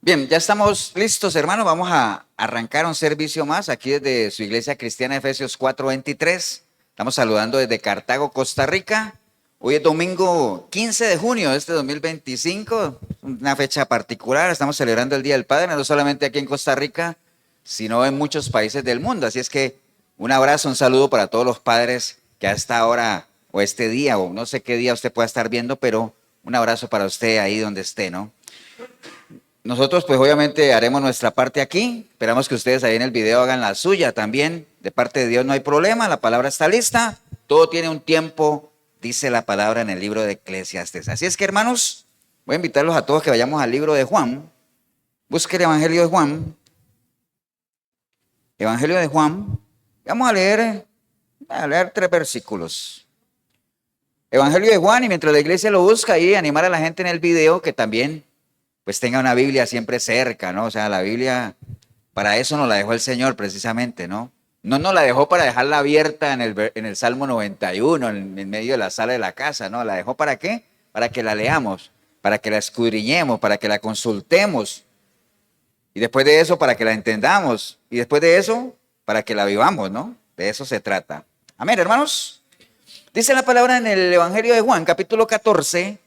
Bien, ya estamos listos, hermanos. Vamos a arrancar un servicio más aquí desde su iglesia cristiana Efesios 4:23. Estamos saludando desde Cartago, Costa Rica. Hoy es domingo 15 de junio de este 2025, una fecha particular. Estamos celebrando el Día del Padre, no solamente aquí en Costa Rica, sino en muchos países del mundo. Así es que un abrazo, un saludo para todos los padres que a esta hora o este día, o no sé qué día usted pueda estar viendo, pero un abrazo para usted ahí donde esté, ¿no? Nosotros pues obviamente haremos nuestra parte aquí, esperamos que ustedes ahí en el video hagan la suya también, de parte de Dios no hay problema, la palabra está lista, todo tiene un tiempo, dice la palabra en el libro de Eclesiastes. Así es que hermanos, voy a invitarlos a todos que vayamos al libro de Juan, busque el Evangelio de Juan, vamos a leer 3 versículos. Evangelio de Juan, y mientras la iglesia lo busca ahí, animar a la gente en el video que también pues tenga una Biblia siempre cerca, ¿no? O sea, la Biblia, para eso nos la dejó el Señor precisamente, ¿no? No nos la dejó para dejarla abierta en el Salmo 91, en medio de la sala de la casa, ¿no? ¿La dejó para qué? Para que la leamos, para que la escudriñemos, para que la consultemos. Y después de eso, para que la entendamos. Y después de eso, para que la vivamos, ¿no? De eso se trata. Amén, hermanos. Dice la palabra en el Evangelio de Juan, capítulo 14.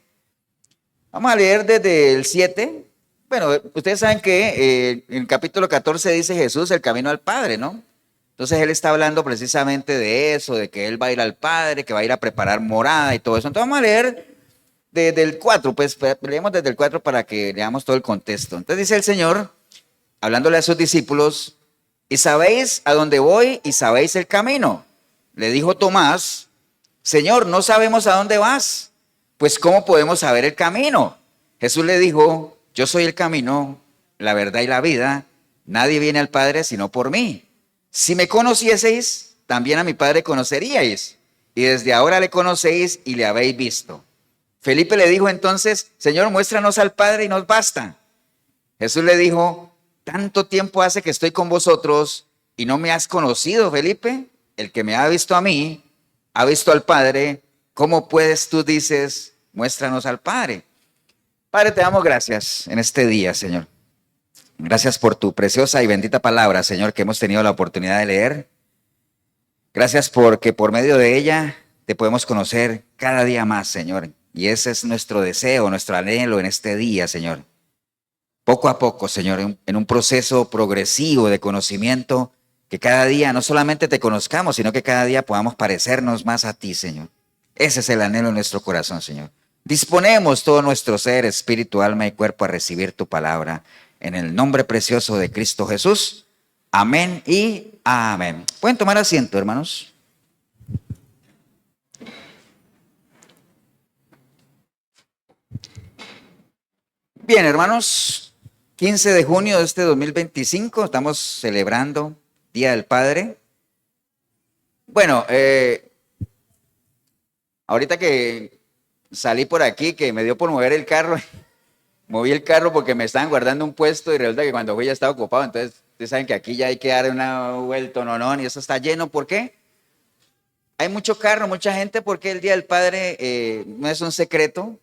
Vamos a leer desde el 7. Bueno, ustedes saben que en el capítulo 14 dice Jesús el camino al Padre, ¿no? Entonces él está hablando precisamente de eso, de que él va a ir al Padre, que va a ir a preparar morada y todo eso. Entonces vamos a leer desde el 4, pues leemos desde el 4 para que leamos todo el contexto. Entonces dice el Señor, hablándole a sus discípulos, y sabéis a dónde voy y sabéis el camino. Le dijo Tomás, Señor, no sabemos a dónde vas. Pues ¿cómo podemos saber el camino? Jesús le dijo, yo soy el camino, la verdad y la vida. Nadie viene al Padre sino por mí. Si me conocieseis, también a mi Padre conoceríais. Y desde ahora le conocéis y le habéis visto. Felipe le dijo entonces, Señor, muéstranos al Padre y nos basta. Jesús le dijo, tanto tiempo hace que estoy con vosotros y no me has conocido, Felipe. El que me ha visto a mí, ha visto al Padre. ¿Cómo puedes tú dices, muéstranos al Padre? Padre, te damos gracias en este día, Señor. Gracias por tu preciosa y bendita palabra, Señor, que hemos tenido la oportunidad de leer. Gracias porque por medio de ella te podemos conocer cada día más, Señor. Y ese es nuestro deseo, nuestro anhelo en este día, Señor. Poco a poco, Señor, en un proceso progresivo de conocimiento, que cada día no solamente te conozcamos, sino que cada día podamos parecernos más a ti, Señor. Ese es el anhelo de nuestro corazón, Señor. Disponemos todo nuestro ser, espíritu, alma y cuerpo a recibir tu palabra. En el nombre precioso de Cristo Jesús. Amén y amén. ¿Pueden tomar asiento, hermanos? Bien, hermanos. 15 de junio de este 2025. Estamos celebrando Día del Padre. Bueno, ahorita que salí por aquí, que me dio por mover el carro, moví el carro porque me estaban guardando un puesto y resulta que cuando fui ya estaba ocupado. Entonces, ustedes saben que aquí ya hay que dar una vuelta, no, y eso está lleno. ¿Por qué? Hay mucho carro, mucha gente, porque el Día del Padre no es un secreto.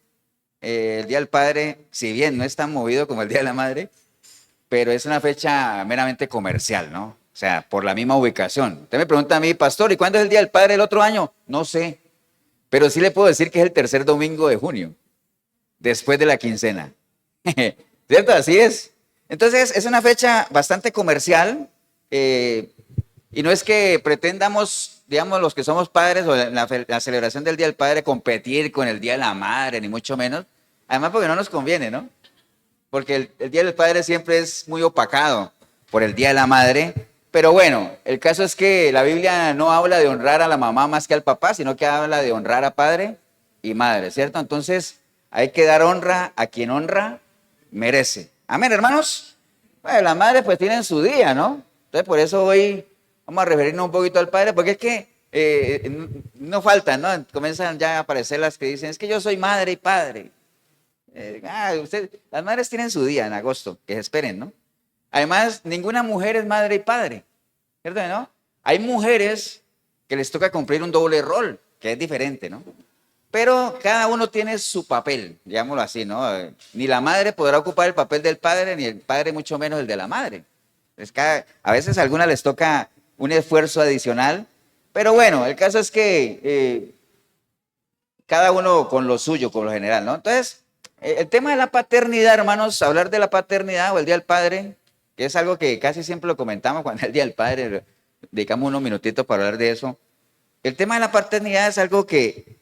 El Día del Padre, si bien no es tan movido como el Día de la Madre, pero es una fecha meramente comercial, ¿no? O sea, por la misma ubicación. Usted me pregunta a mí, pastor, ¿y cuándo es el Día del Padre el otro año? No sé. Pero sí le puedo decir que es el tercer domingo de junio, después de la quincena. ¿Cierto? Así es. Entonces, es una fecha bastante comercial y no es que pretendamos, digamos, los que somos padres o la celebración del Día del Padre competir con el Día de la Madre, ni mucho menos. Además, porque no nos conviene, ¿no? Porque el Día del Padre siempre es muy opacado por el Día de la Madre. Pero bueno, el caso es que la Biblia no habla de honrar a la mamá más que al papá, sino que habla de honrar a padre y madre, ¿cierto? Entonces hay que dar honra a quien honra merece. Amén, hermanos. Bueno, las madres pues tienen su día, ¿no? Entonces por eso hoy vamos a referirnos un poquito al padre, porque es que no faltan, ¿no? Comienzan ya a aparecer las que dicen, es que yo soy madre y padre. Las madres tienen su día en agosto, que se esperen, ¿no? Además, ninguna mujer es madre y padre, ¿cierto? ¿No? Hay mujeres que les toca cumplir un doble rol, que es diferente, ¿no? pero cada uno tiene su papel, digámoslo así, ¿no? Ni la madre podrá ocupar el papel del padre, ni el padre mucho menos el de la madre. A veces a algunas les toca un esfuerzo adicional, pero bueno, el caso es que cada uno con lo suyo, con lo general, ¿no? Entonces, el tema de la paternidad, hermanos, hablar de la paternidad o el Día del Padre, que es algo que casi siempre lo comentamos cuando es el Día del Padre, dedicamos unos minutitos para hablar de eso. El tema de la paternidad es algo que,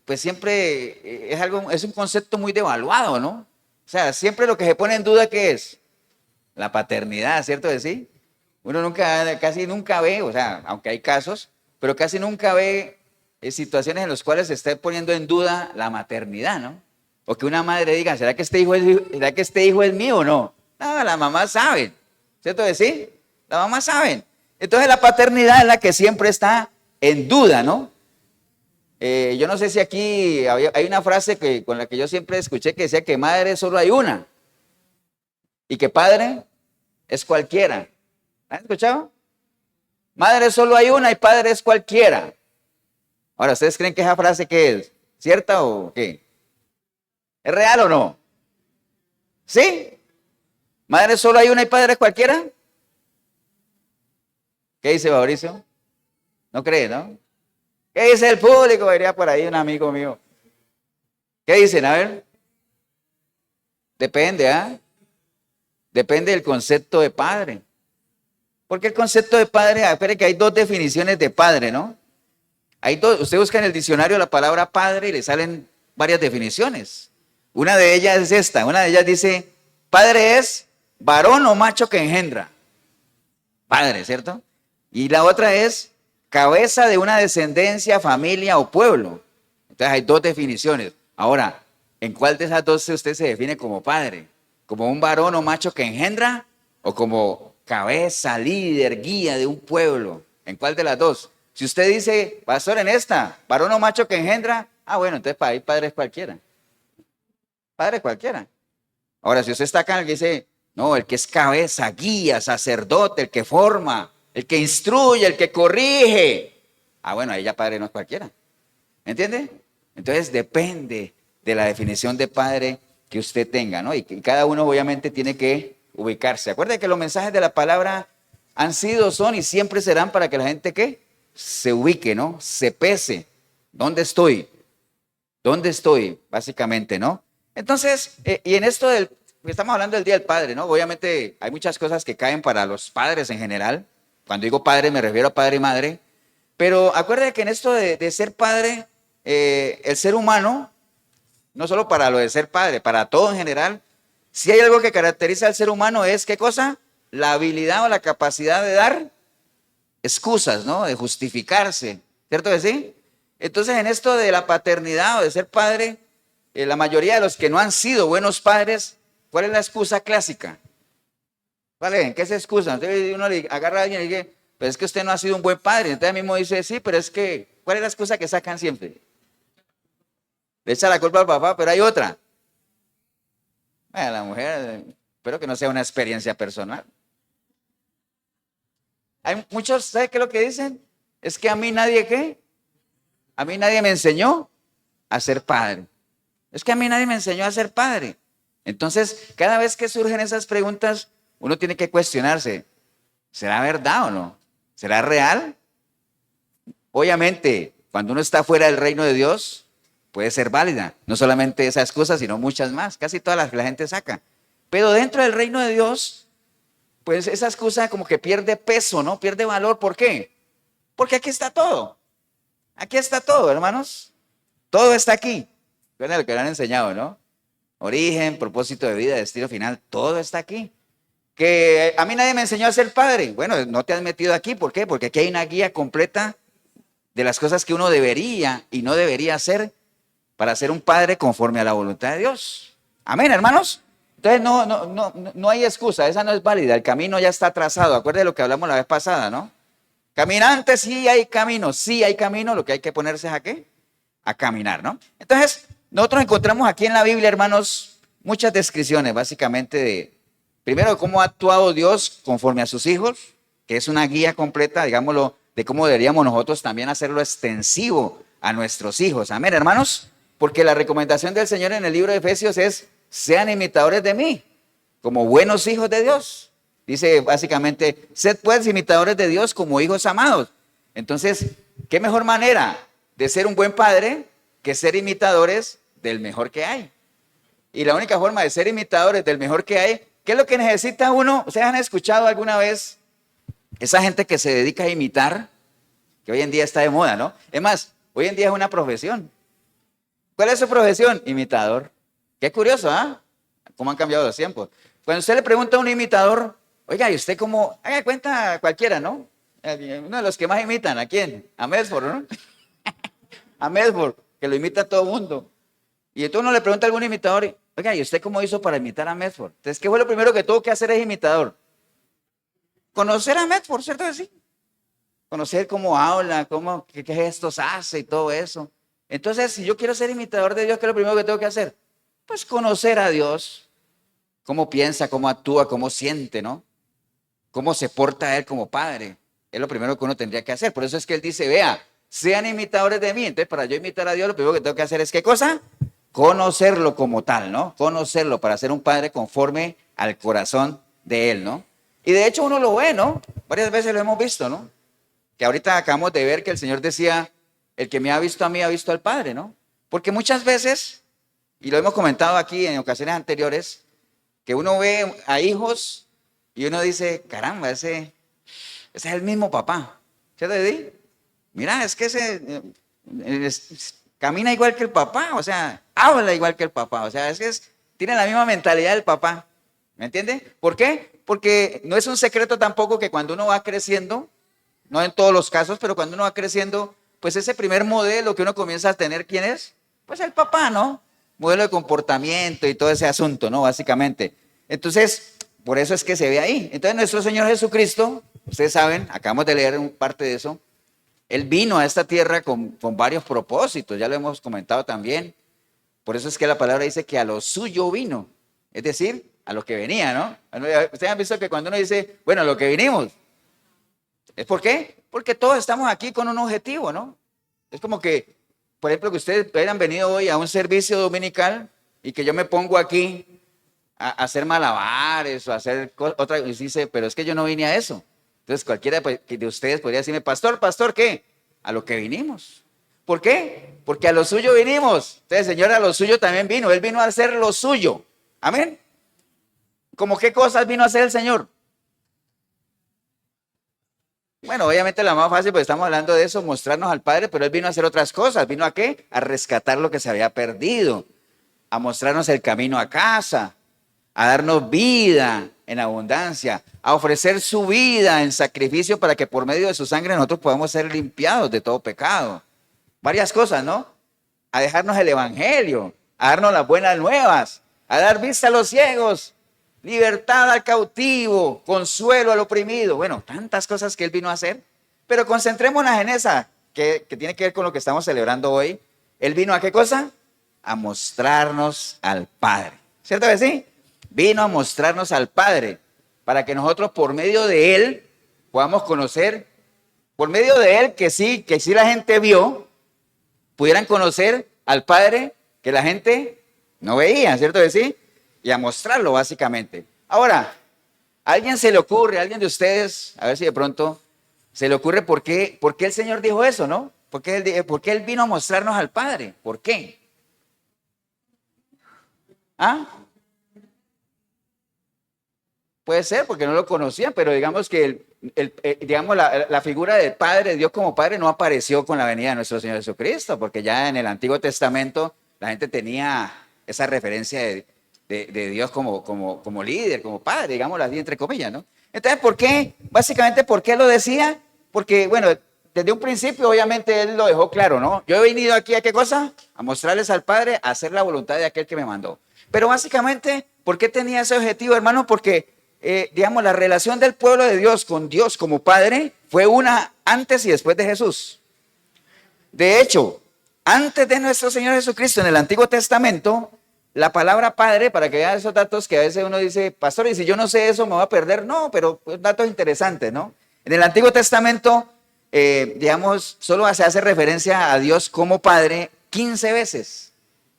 pues siempre es un concepto muy devaluado, ¿no? O sea, siempre lo que se pone en duda, ¿qué es? La paternidad, ¿cierto de sí? Uno casi nunca ve, o sea, aunque hay casos, pero casi nunca ve situaciones en las cuales se esté poniendo en duda la maternidad, ¿no? O que una madre diga, ¿será que este hijo es mío o no? No, las mamás saben, ¿cierto de sí? Las mamás saben. Entonces la paternidad es la que siempre está en duda, ¿no? Yo no sé si aquí hay una frase con la que yo siempre escuché que decía que madre solo hay una y que padre es cualquiera. ¿Han escuchado? Madre solo hay una y padre es cualquiera. Ahora, ¿ustedes creen que esa frase qué es? ¿Cierta o qué? ¿Es real o no? ¿Sí? ¿Madre solo hay una y padre es cualquiera? ¿Qué dice Mauricio? ¿No cree, no? ¿Qué dice el público? Diría por ahí un amigo mío. ¿Qué dicen? A ver. Depende, ¿ah? Depende del concepto de padre. Porque el concepto de padre, espere que hay dos definiciones de padre, ¿no? Usted busca en el diccionario la palabra padre y le salen varias definiciones. Una de ellas es esta, una de ellas dice, padre es varón o macho que engendra. Padre, ¿cierto? Y la otra es cabeza de una descendencia, familia o pueblo. Entonces hay dos definiciones. Ahora, ¿en cuál de esas dos usted se define como padre? ¿Como un varón o macho que engendra? ¿O como cabeza, líder, guía de un pueblo? ¿En cuál de las dos? Si usted dice, pastor, en esta, varón o macho que engendra, bueno, entonces para ahí padre es cualquiera. Padre cualquiera. Ahora, si usted está acá en el que dice, no, el que es cabeza, guía, sacerdote, el que forma, el que instruye, el que corrige. Bueno, ahí ya padre no es cualquiera. ¿Entiende? Entonces depende de la definición de padre que usted tenga, ¿no? Y cada uno obviamente tiene que ubicarse. Acuérdate que los mensajes de la palabra han sido, son y siempre serán para que la gente, ¿qué? Se ubique, ¿no? Se pese. ¿Dónde estoy? ¿Dónde estoy? Básicamente, ¿no? Entonces, y en esto estamos hablando del Día del Padre, ¿no? Obviamente hay muchas cosas que caen para los padres en general. Cuando digo padre me refiero a padre y madre. Pero acuérdate que en esto de ser padre, el ser humano, no solo para lo de ser padre, para todo en general, si hay algo que caracteriza al ser humano es, ¿qué cosa? La habilidad o la capacidad de dar excusas, ¿no? De justificarse, ¿cierto que sí? Entonces, en esto de la paternidad o de ser padre, la mayoría de los que no han sido buenos padres, ¿cuál es la excusa clásica? ¿Vale? ¿En qué se excusa? Entonces uno le agarra a alguien y dice, pero es que usted no ha sido un buen padre. Entonces mismo dice, sí, pero es que, ¿cuál es la excusa que sacan siempre? Le echa la culpa al papá, pero hay otra. La mujer, espero que no sea una experiencia personal. Hay muchos, ¿sabe qué es lo que dicen? Es que a mí nadie, ¿qué? A mí nadie me enseñó a ser padre. Es que a mí nadie me enseñó a ser padre. Entonces, cada vez que surgen esas preguntas, uno tiene que cuestionarse, ¿será verdad o no? ¿Será real? Obviamente, cuando uno está fuera del reino de Dios, puede ser válida. No solamente esas cosas, sino muchas más. Casi todas las que la gente saca. Pero dentro del reino de Dios, pues esa excusa como que pierde peso, ¿no? Pierde valor. ¿Por qué? Porque aquí está todo. Aquí está todo, hermanos. Todo está aquí. Es lo que le han enseñado, ¿no? Origen, propósito de vida, destino final, todo está aquí. Que a mí nadie me enseñó a ser padre. Bueno, no te has metido aquí. ¿Por qué? Porque aquí hay una guía completa de las cosas que uno debería y no debería hacer para ser un padre conforme a la voluntad de Dios. Amén, hermanos. Entonces no hay excusa, esa no es válida. El camino ya está trazado. Acuérdense de lo que hablamos la vez pasada, ¿no? Caminantes, sí hay camino. Lo que hay que ponerse es a qué? A caminar, ¿no? Entonces, nosotros encontramos aquí en la Biblia, hermanos, muchas descripciones, básicamente de, primero, de cómo ha actuado Dios conforme a sus hijos, que es una guía completa, digámoslo, de cómo deberíamos nosotros también hacerlo extensivo a nuestros hijos. Amén, hermanos. Porque la recomendación del Señor en el libro de Efesios es, sean imitadores de mí, como buenos hijos de Dios. Dice básicamente, sed pues imitadores de Dios como hijos amados. Entonces, ¿qué mejor manera de ser un buen padre que ser imitadores del mejor que hay? Y la única forma de ser imitadores del mejor que hay, ¿qué es lo que necesita uno? ¿Ustedes han escuchado alguna vez esa gente que se dedica a imitar? Que hoy en día está de moda, ¿no? Es más, hoy en día es una profesión. ¿Cuál es su profesión? Imitador. Qué curioso, ¿ah? ¿Cómo han cambiado los tiempos? Cuando usted le pregunta a un imitador, oiga, ¿y usted cómo? Haga cuenta cualquiera, ¿no? Uno de los que más imitan, ¿a quién? A Medford, ¿no? A Medford, que lo imita todo el mundo. Y entonces uno le pregunta a algún imitador, oiga, ¿y usted cómo hizo para imitar a Medford? Entonces, ¿qué fue lo primero que tuvo que hacer ese imitador? Conocer a Medford, ¿cierto que sí? Conocer cómo habla, qué gestos hace y todo eso. Entonces, si yo quiero ser imitador de Dios, ¿qué es lo primero que tengo que hacer? Pues conocer a Dios, cómo piensa, cómo actúa, cómo siente, ¿no? Cómo se porta Él como Padre. Es lo primero que uno tendría que hacer. Por eso es que Él dice, vea, sean imitadores de mí. Entonces, para yo imitar a Dios, lo primero que tengo que hacer es, ¿qué cosa? Conocerlo como tal, ¿no? Conocerlo para ser un Padre conforme al corazón de Él, ¿no? Y de hecho uno lo ve, ¿no? Varias veces lo hemos visto, ¿no? Que ahorita acabamos de ver que el Señor decía, el que me ha visto a mí ha visto al Padre, ¿no? Porque muchas veces, y lo hemos comentado aquí en ocasiones anteriores, que uno ve a hijos y uno dice, caramba, ese es el mismo papá. ¿Cierto? Mira, es que camina igual que el papá, o sea, habla igual que el papá, o sea, tiene la misma mentalidad del papá. ¿Me entiende? ¿Por qué? Porque no es un secreto tampoco que cuando uno va creciendo, no en todos los casos, pero cuando uno va creciendo, pues ese primer modelo que uno comienza a tener, ¿quién es? Pues el papá, ¿no? Modelo de comportamiento y todo ese asunto, ¿no? Básicamente. Entonces, por eso es que se ve ahí. Entonces, nuestro Señor Jesucristo, ustedes saben, acabamos de leer parte de eso, Él vino a esta tierra con varios propósitos, ya lo hemos comentado también. Por eso es que la palabra dice que a lo suyo vino, es decir, a lo que venía, ¿no? Ustedes han visto que cuando uno dice, bueno, a lo que vinimos, ¿es por qué? Porque todos estamos aquí con un objetivo, ¿no? Es como que, por ejemplo, que ustedes hubieran venido hoy a un servicio dominical y que yo me pongo aquí a hacer malabares o a hacer otra, y dice, pero es que yo no vine a eso. Entonces cualquiera de ustedes podría decirme, pastor, ¿qué? A lo que vinimos. ¿Por qué? Porque a lo suyo vinimos. Entonces el Señor a lo suyo también vino. Él vino a hacer lo suyo. Amén. ¿Cómo qué cosas vino a hacer el Señor? Bueno, obviamente la más fácil, pues estamos hablando de eso, mostrarnos al Padre, pero Él vino a hacer otras cosas. ¿Vino a qué? A rescatar lo que se había perdido, a mostrarnos el camino a casa, a darnos vida en abundancia, a ofrecer su vida en sacrificio para que por medio de su sangre nosotros podamos ser limpiados de todo pecado. Varias cosas, ¿no? A dejarnos el evangelio, a darnos las buenas nuevas, a dar vista a los ciegos, libertad al cautivo, consuelo al oprimido. Bueno, tantas cosas que Él vino a hacer, pero concentrémonos en esa que tiene que ver con lo que estamos celebrando hoy. Él vino a ¿qué cosa? A mostrarnos al Padre. ¿Cierto que sí? Vino a mostrarnos al Padre para que nosotros por medio de Él podamos conocer, por medio de Él que sí la gente vio, pudieran conocer al Padre que la gente no veía, ¿cierto que sí? Y a mostrarlo básicamente. Ahora, ¿a alguien se le ocurre, a alguien de ustedes, a ver si de pronto se le ocurre por qué el Señor dijo eso, ¿no? ¿Por qué Él vino a mostrarnos al Padre? ¿Por qué? ¿Ah? Puede ser porque no lo conocían, pero digamos que digamos la figura del Padre, de Dios como Padre, no apareció con la venida de nuestro Señor Jesucristo, porque ya en el Antiguo Testamento la gente tenía esa referencia de Dios como líder, como Padre, digámoslo así entre comillas, ¿no? Entonces, ¿por qué? Básicamente, ¿por qué lo decía? Porque, bueno, desde un principio obviamente Él lo dejó claro, ¿no? Yo he venido aquí ¿a qué cosa? A mostrarles al Padre, a hacer la voluntad de aquel que me mandó. Pero básicamente, ¿por qué tenía ese objetivo, hermano? Porque digamos, la relación del pueblo de Dios con Dios como Padre fue una antes y después de Jesús. De hecho, antes de nuestro Señor Jesucristo en el Antiguo Testamento, la palabra Padre, para que vean esos datos que a veces uno dice, pastor, y si yo no sé eso me voy a perder. No, pero pues, datos interesantes, ¿no? En el Antiguo Testamento, digamos, solo se hace referencia a Dios como Padre 15 veces.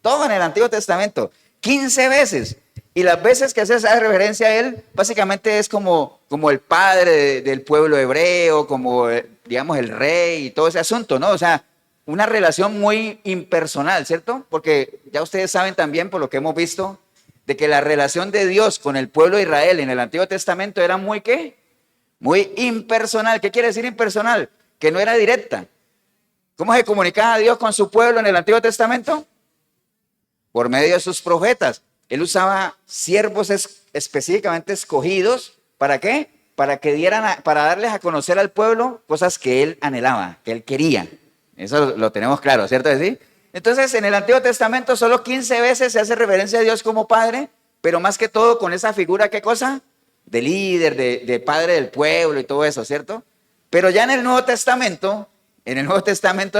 Todo en el Antiguo Testamento, 15 veces. Y las veces que se hace referencia a Él, básicamente es como el Padre del pueblo hebreo, como, digamos, el rey y todo ese asunto, ¿no? O sea, una relación muy impersonal, ¿cierto? Porque ya ustedes saben también, por lo que hemos visto, de que la relación de Dios con el pueblo de Israel en el Antiguo Testamento era muy, ¿qué? Muy impersonal. ¿Qué quiere decir impersonal? Que no era directa. ¿Cómo se comunicaba Dios con su pueblo en el Antiguo Testamento? Por medio de sus profetas. Él usaba siervos específicamente escogidos. ¿Para qué? Para darles a conocer al pueblo cosas que él anhelaba, que él quería. Eso lo tenemos claro, ¿cierto? ¿Sí? Entonces, en el Antiguo Testamento solo 15 veces se hace referencia a Dios como Padre, pero más que todo con esa figura, ¿qué cosa? De líder, de padre del pueblo y todo eso, ¿cierto? Pero ya en el Nuevo Testamento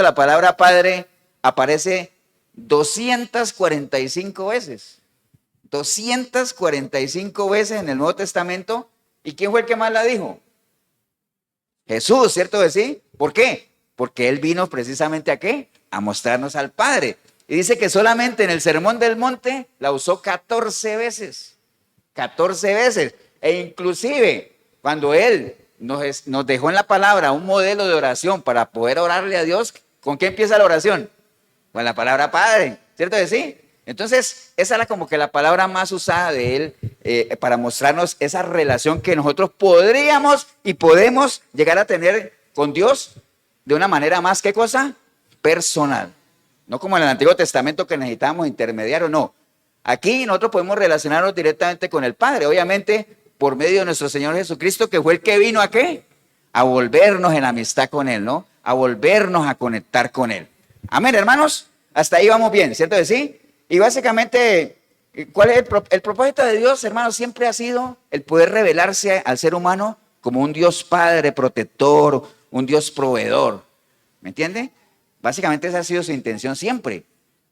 la palabra Padre aparece 245 veces. 245 veces en el Nuevo Testamento. ¿Y quién fue el que más la dijo? Jesús, ¿cierto que sí? ¿Por qué? Porque Él vino precisamente ¿a qué? A mostrarnos al Padre. Y dice que solamente en el Sermón del Monte la usó 14 veces. 14 veces. E inclusive cuando Él nos dejó en la palabra un modelo de oración para poder orarle a Dios, ¿con qué empieza la oración? Con la palabra Padre, ¿cierto que sí? Entonces, esa era como que la palabra más usada de Él para mostrarnos esa relación que nosotros podríamos y podemos llegar a tener con Dios de una manera más, ¿qué cosa? Personal. No como en el Antiguo Testamento que necesitábamos intermediarios, no. Aquí nosotros podemos relacionarnos directamente con el Padre, obviamente por medio de nuestro Señor Jesucristo, que fue el que vino ¿a qué? A volvernos en amistad con Él, ¿no? A volvernos a conectar con Él. Amén, hermanos. Hasta ahí vamos bien, ¿cierto que sí? Y básicamente, ¿cuál es el propósito de Dios, hermanos? Siempre ha sido el poder revelarse al ser humano como un Dios Padre, protector, un Dios proveedor. ¿Me entiende? Básicamente esa ha sido su intención siempre.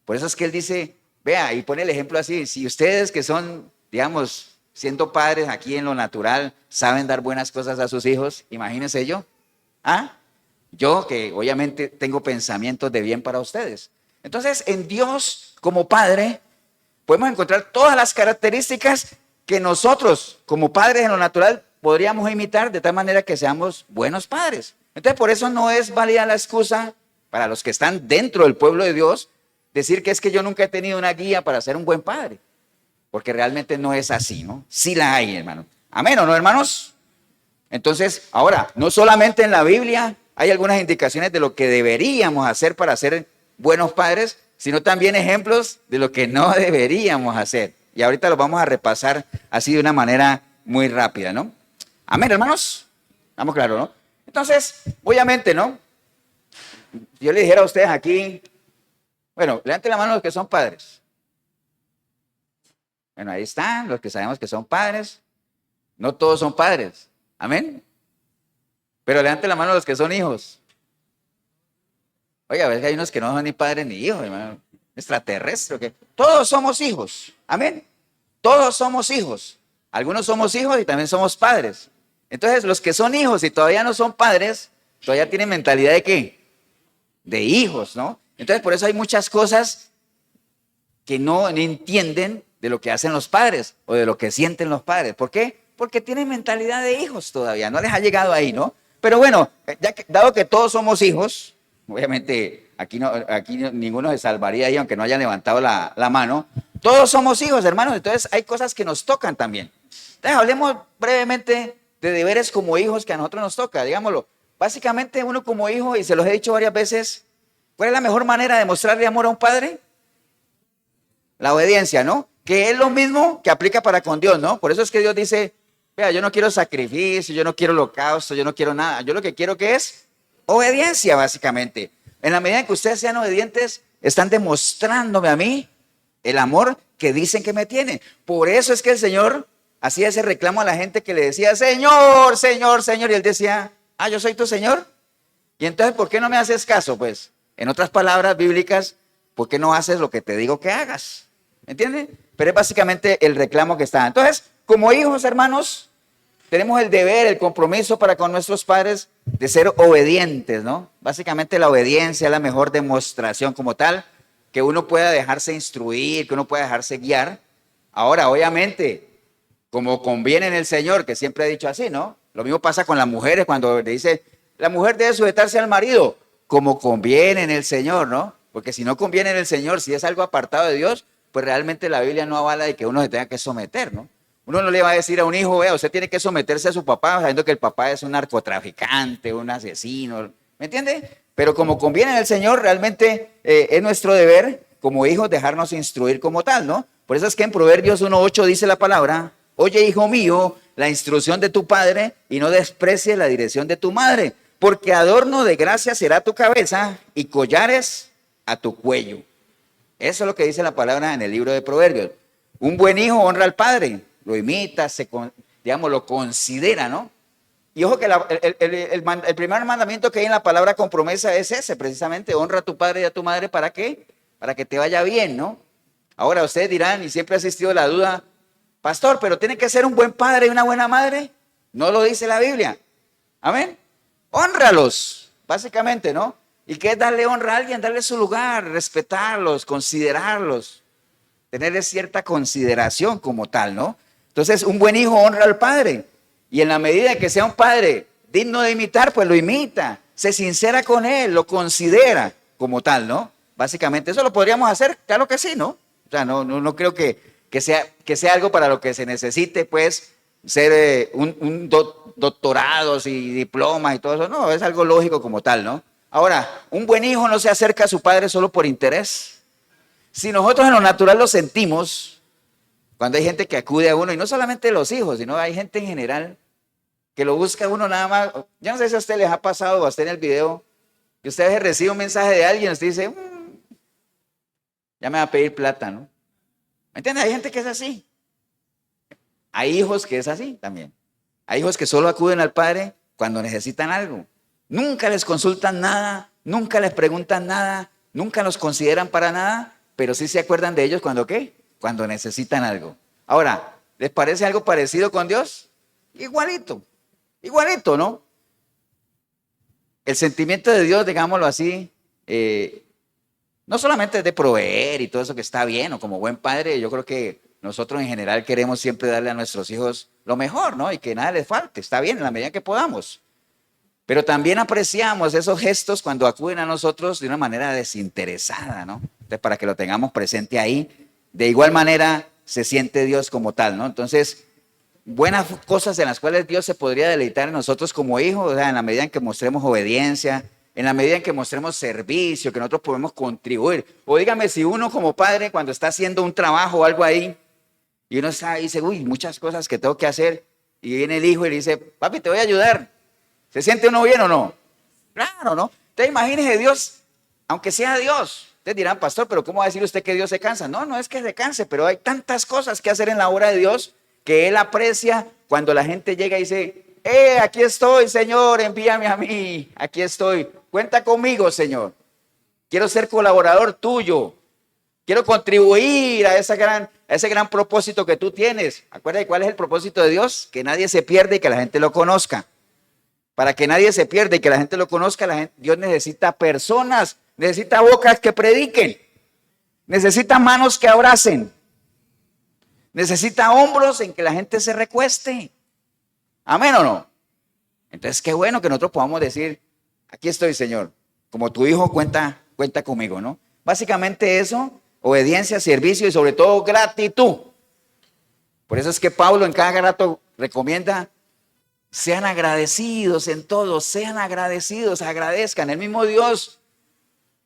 Por eso es que Él dice, vea, y pone el ejemplo así, si ustedes que son, digamos, siendo padres aquí en lo natural, saben dar buenas cosas a sus hijos, imagínense yo. ¿Ah? Yo que obviamente tengo pensamientos de bien para ustedes. Entonces, en Dios como Padre, podemos encontrar todas las características que nosotros como padres en lo natural podríamos imitar de tal manera que seamos buenos padres. Entonces, por eso no es válida la excusa para los que están dentro del pueblo de Dios decir que es que yo nunca he tenido una guía para ser un buen padre. Porque realmente no es así, ¿no? Sí la hay, hermano. Amén, ¿o no, hermanos? Entonces, ahora, no solamente en la Biblia hay algunas indicaciones de lo que deberíamos hacer para ser buenos padres, sino también ejemplos de lo que no deberíamos hacer. Y ahorita lo vamos a repasar así de una manera muy rápida, ¿no? Amén, hermanos. Estamos claros, ¿no? Entonces, obviamente, ¿no? Yo le dijera a ustedes aquí, bueno, levanten la mano los que son padres. Bueno, ahí están los que sabemos que son padres. No todos son padres. Amén. Pero levanten la mano los que son hijos. Oiga, a veces hay unos que no son ni padres ni hijos, hermano. Extraterrestre. ¿Qué? Todos somos hijos. Amén. Todos somos hijos. Algunos somos hijos y también somos padres. Entonces, los que son hijos y todavía no son padres, todavía tienen mentalidad de ¿qué? De hijos, ¿no? Entonces, por eso hay muchas cosas que no entienden de lo que hacen los padres o de lo que sienten los padres. ¿Por qué? Porque tienen mentalidad de hijos todavía. No les ha llegado ahí, ¿no? Pero bueno, dado que todos somos hijos, obviamente aquí ninguno se salvaría ahí, aunque no haya levantado la mano. Todos somos hijos, hermanos. Entonces, hay cosas que nos tocan también. Entonces, hablemos brevemente de deberes como hijos que a nosotros nos toca, digámoslo. Básicamente uno como hijo, y se los he dicho varias veces, ¿cuál es la mejor manera de mostrarle amor a un padre? La obediencia, ¿no? Que es lo mismo que aplica para con Dios, ¿no? Por eso es que Dios dice, vea, yo no quiero sacrificio, yo no quiero holocausto, yo no quiero nada. Yo lo que quiero que es obediencia, básicamente. En la medida en que ustedes sean obedientes, están demostrándome a mí el amor que dicen que me tienen. Por eso es que el Señor hacía ese reclamo a la gente que le decía, Señor, Señor, Señor. Y Él decía, yo soy tu Señor. Y entonces, ¿por qué no me haces caso? Pues, en otras palabras bíblicas, ¿por qué no haces lo que te digo que hagas? ¿Me entiendes? Pero es básicamente el reclamo que está. Entonces, como hijos, hermanos, tenemos el deber, el compromiso para con nuestros padres de ser obedientes, ¿no? Básicamente la obediencia es la mejor demostración como tal, que uno pueda dejarse instruir, que uno pueda dejarse guiar. Ahora, obviamente, como conviene en el Señor, que siempre he dicho así, ¿no? Lo mismo pasa con las mujeres cuando le dice, la mujer debe sujetarse al marido, como conviene en el Señor, ¿no? Porque si no conviene en el Señor, si es algo apartado de Dios, pues realmente la Biblia no avala de que uno se tenga que someter, ¿no? Uno no le va a decir a un hijo, vea, usted tiene que someterse a su papá, sabiendo que el papá es un narcotraficante, un asesino, ¿me entiende? Pero como conviene en el Señor, realmente es nuestro deber como hijos dejarnos instruir como tal, ¿no? Por eso es que en Proverbios 1:8 dice la palabra, oye, hijo mío, la instrucción de tu padre y no desprecies la dirección de tu madre, porque adorno de gracia será tu cabeza y collares a tu cuello. Eso es lo que dice la palabra en el libro de Proverbios. Un buen hijo honra al padre, lo imita, digamos, lo considera, ¿no? Y ojo que el primer mandamiento que hay en la palabra con promesa es ese, precisamente, honra a tu padre y a tu madre, ¿para qué? Para que te vaya bien, ¿no? Ahora ustedes dirán, y siempre ha existido la duda, pastor, pero tiene que ser un buen padre y una buena madre. No lo dice la Biblia. Amén. Hónralos, básicamente, ¿no? ¿Y qué es darle honra a alguien? Darle su lugar, respetarlos, considerarlos, tenerle cierta consideración como tal, ¿no? Entonces, un buen hijo honra al padre. Y en la medida que sea un padre digno de imitar, pues lo imita, se sincera con él, lo considera como tal, ¿no? Básicamente, eso lo podríamos hacer, claro que sí, ¿no? O sea, no creo que sea algo para lo que se necesite, pues, ser doctorados y diplomas y todo eso. No, es algo lógico como tal, ¿no? Ahora, un buen hijo no se acerca a su padre solo por interés. Si nosotros en lo natural lo sentimos, cuando hay gente que acude a uno, y no solamente los hijos, sino hay gente en general que lo busca a uno nada más. Yo no sé si a usted les ha pasado o a usted en el video, que usted recibe un mensaje de alguien y usted dice, ya me va a pedir plata, ¿no? ¿Me entiende? Hay gente que es así. Hay hijos que es así también. Hay hijos que solo acuden al padre cuando necesitan algo. Nunca les consultan nada, nunca les preguntan nada, nunca los consideran para nada, pero sí se acuerdan de ellos cuando ¿qué? Cuando necesitan algo. Ahora, ¿les parece algo parecido con Dios? Igualito, igualito, ¿no? El sentimiento de Dios, digámoslo así, no solamente es de proveer y todo eso que está bien, o como buen padre, yo creo que nosotros en general queremos siempre darle a nuestros hijos lo mejor, ¿no? Y que nada les falte, está bien en la medida que podamos. Pero también apreciamos esos gestos cuando acuden a nosotros de una manera desinteresada, ¿no? Entonces, para que lo tengamos presente ahí, de igual manera se siente Dios como tal, ¿no? Entonces, buenas cosas en las cuales Dios se podría deleitar en nosotros como hijos, o sea, en la medida en que mostremos obediencia, en la medida en que mostremos servicio, que nosotros podemos contribuir. O dígame, si uno como padre, cuando está haciendo un trabajo o algo ahí, y uno está ahí y dice, uy, muchas cosas que tengo que hacer, y viene el hijo y le dice, papi, te voy a ayudar. ¿Se siente uno bien o no? Claro, ¿no? Entonces imagínese Dios, aunque sea Dios. Ustedes dirán, pastor, pero ¿cómo va a decir usted que Dios se cansa? No, no es que se canse, pero hay tantas cosas que hacer en la obra de Dios que Él aprecia cuando la gente llega y dice, aquí estoy, Señor, envíame a mí, aquí estoy. Cuenta conmigo, Señor. Quiero ser colaborador tuyo. Quiero contribuir a ese gran propósito que tú tienes. Acuérdate cuál es el propósito de Dios, que nadie se pierda y que la gente lo conozca. Para que nadie se pierda y que la gente lo conozca, Dios necesita personas, necesita bocas que prediquen, necesita manos que abracen, necesita hombros en que la gente se recueste. ¿Amén o no? Entonces, qué bueno que nosotros podamos decir, aquí estoy, Señor, como tu hijo cuenta conmigo, ¿no? Básicamente eso, obediencia, servicio y sobre todo gratitud. Por eso es que Pablo en cada rato recomienda, sean agradecidos en todo, sean agradecidos, agradezcan. El mismo Dios,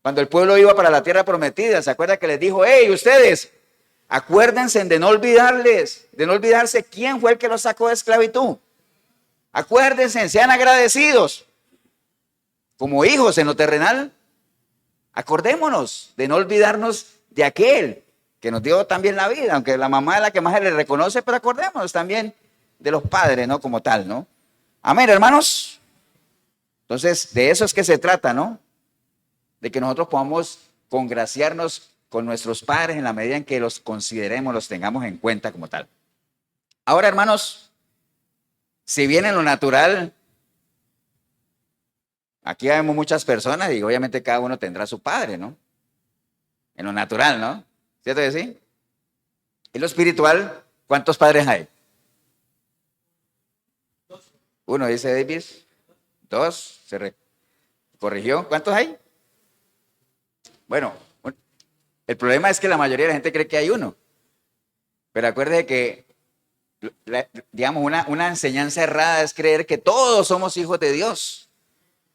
cuando el pueblo iba para la tierra prometida, ¿se acuerda que les dijo, hey, ustedes, acuérdense de no olvidarse quién fue el que los sacó de esclavitud? Acuérdense, sean agradecidos. Como hijos en lo terrenal, acordémonos de no olvidarnos de aquel que nos dio también la vida, aunque la mamá es la que más se le reconoce, pero acordémonos también de los padres, ¿no? Como tal, ¿no? Amén, hermanos. Entonces, de eso es que se trata, ¿no? De que nosotros podamos congraciarnos con nuestros padres en la medida en que los consideremos, los tengamos en cuenta como tal. Ahora, hermanos, Si bien en lo natural, aquí vemos muchas personas y obviamente cada uno tendrá su padre, ¿no? En lo natural, ¿no? ¿Cierto que sí? En lo espiritual, ¿cuántos padres hay? Uno, dice Davis. Dos, corrigió. ¿Cuántos hay? Bueno, el problema es que la mayoría de la gente cree que hay uno. Pero acuérdese que, digamos, una enseñanza errada es creer que todos somos hijos de Dios.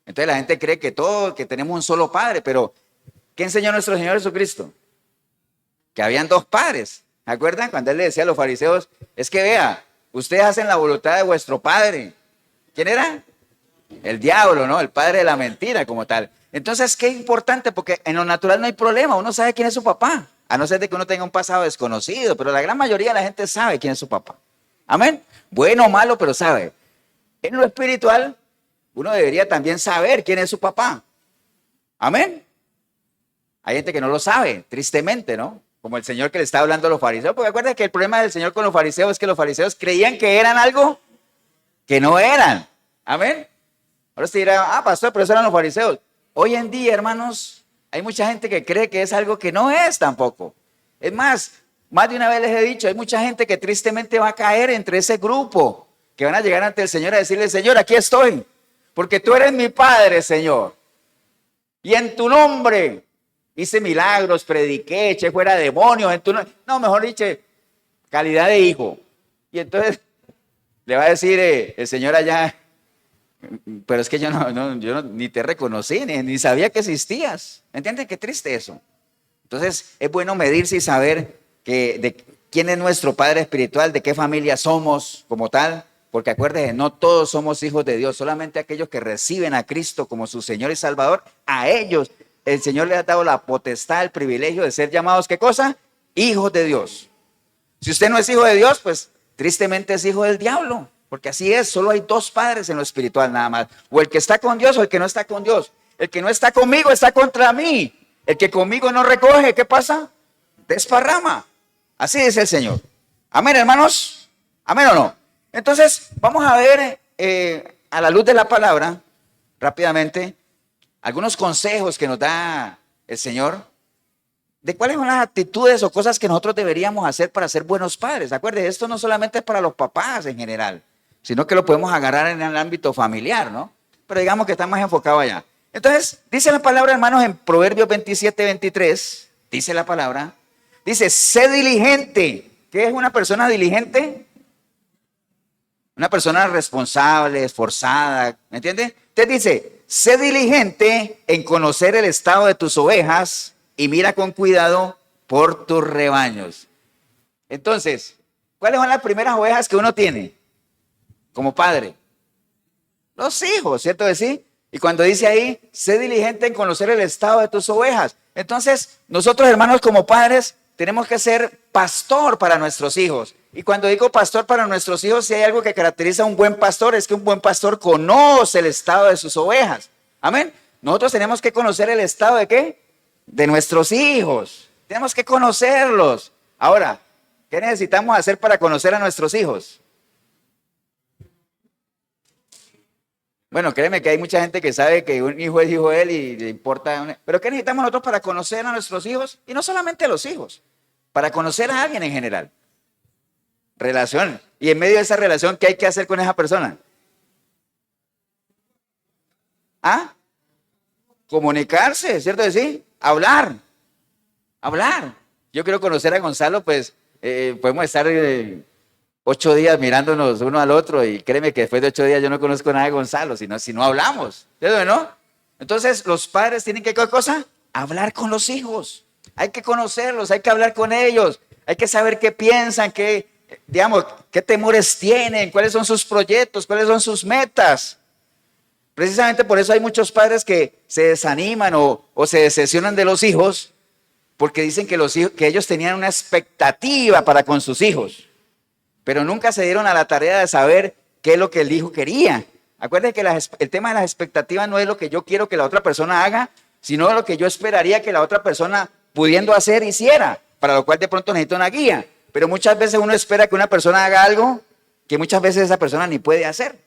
Entonces la gente cree que todos, que tenemos un solo padre, pero ¿qué enseñó nuestro Señor Jesucristo? Que habían dos padres. ¿Se acuerdan? Cuando Él le decía a los fariseos, es que vea, ustedes hacen la voluntad de vuestro padre. ¿Quién era? El diablo, ¿no? El padre de la mentira como tal. Entonces, qué importante, porque en lo natural no hay problema, uno sabe quién es su papá, a no ser de que uno tenga un pasado desconocido, pero la gran mayoría de la gente sabe quién es su papá. Amén. Bueno o malo, pero sabe. En lo espiritual, uno debería también saber quién es su papá. Amén. Hay gente que no lo sabe, tristemente, ¿no? Como el Señor que le está hablando a los fariseos, porque acuérdense que el problema del Señor con los fariseos es que los fariseos creían que eran algo que no eran. Amén. Ahora usted dirá, pastor, pero esos eran los fariseos. Hoy en día, hermanos, hay mucha gente que cree que es algo que no es tampoco. Es más de una vez les he dicho, hay mucha gente que tristemente va a caer entre ese grupo, que van a llegar ante el Señor a decirle, Señor, aquí estoy, porque tú eres mi Padre, Señor. Y en tu nombre hice milagros, prediqué, eché fuera demonios, no, mejor dicho, calidad de hijo. Y entonces le va a decir el Señor allá, pero es que yo ni te reconocí, ni sabía que existías. ¿Me entienden? Qué triste eso. Entonces es bueno medirse y saber de quién es nuestro Padre espiritual, de qué familia somos como tal, porque acuérdense, no todos somos hijos de Dios, solamente aquellos que reciben a Cristo como su Señor y Salvador, a ellos el Señor les ha dado la potestad, el privilegio de ser llamados, ¿qué cosa? Hijos de Dios. Si usted no es hijo de Dios, pues tristemente es hijo del diablo, porque así es, solo hay dos padres en lo espiritual nada más, o el que está con Dios o el que no está con Dios. El que no está conmigo está contra mí, el que conmigo no recoge, ¿qué pasa? Desparrama. Así dice el Señor. Amén, hermanos. Amén o no. Entonces, vamos a ver a la luz de la palabra, rápidamente, algunos consejos que nos da el Señor de cuáles son las actitudes o cosas que nosotros deberíamos hacer para ser buenos padres. Acuérdense, esto no solamente es para los papás en general, sino que lo podemos agarrar en el ámbito familiar, ¿no? Pero digamos que está más enfocado allá. Entonces, dice la palabra, hermanos, en Proverbios 27:23, dice la palabra, dice, sé diligente. ¿Qué es una persona diligente? Una persona responsable, esforzada, ¿me entiende? Entonces dice, sé diligente en conocer el estado de tus ovejas y mira con cuidado por tus rebaños. Entonces, ¿cuáles son las primeras ovejas que uno tiene como padre? Los hijos, ¿cierto que sí? Y cuando dice ahí, sé diligente en conocer el estado de tus ovejas. Entonces, nosotros hermanos como padres tenemos que ser pastor para nuestros hijos. Y cuando digo pastor para nuestros hijos, si hay algo que caracteriza a un buen pastor, es que un buen pastor conoce el estado de sus ovejas. Amén. Nosotros tenemos que conocer el estado de ¿qué? De nuestros hijos. Tenemos que conocerlos. Ahora, ¿qué necesitamos hacer para conocer a nuestros hijos? Bueno, créeme que hay mucha gente que sabe que un hijo es hijo de él y le importa. Pero ¿qué necesitamos nosotros para conocer a nuestros hijos? Y no solamente a los hijos, para conocer a alguien en general. Relación. Y en medio de esa relación, ¿qué hay que hacer con esa persona? ¿Ah? Comunicarse, ¿cierto que sí? Hablar. Yo quiero conocer a Gonzalo, pues podemos estar 8 días mirándonos uno al otro y créeme que después de 8 días yo no conozco nada de Gonzalo, si no hablamos, ¿cierto no? Entonces los padres tienen que, ¿qué cosa? Hablar con los hijos. Hay que conocerlos, hay que hablar con ellos, hay que saber qué piensan, qué temores tienen, cuáles son sus proyectos, cuáles son sus metas. Precisamente por eso hay muchos padres que se desaniman o se decepcionan de los hijos, porque dicen que ellos tenían una expectativa para con sus hijos, pero nunca se dieron a la tarea de saber qué es lo que el hijo quería. Acuérdense que el tema de las expectativas no es lo que yo quiero que la otra persona haga, sino lo que yo esperaría que la otra persona, pudiendo hacer, hiciera, para lo cual de pronto necesita una guía. Pero muchas veces uno espera que una persona haga algo que muchas veces esa persona ni puede hacer.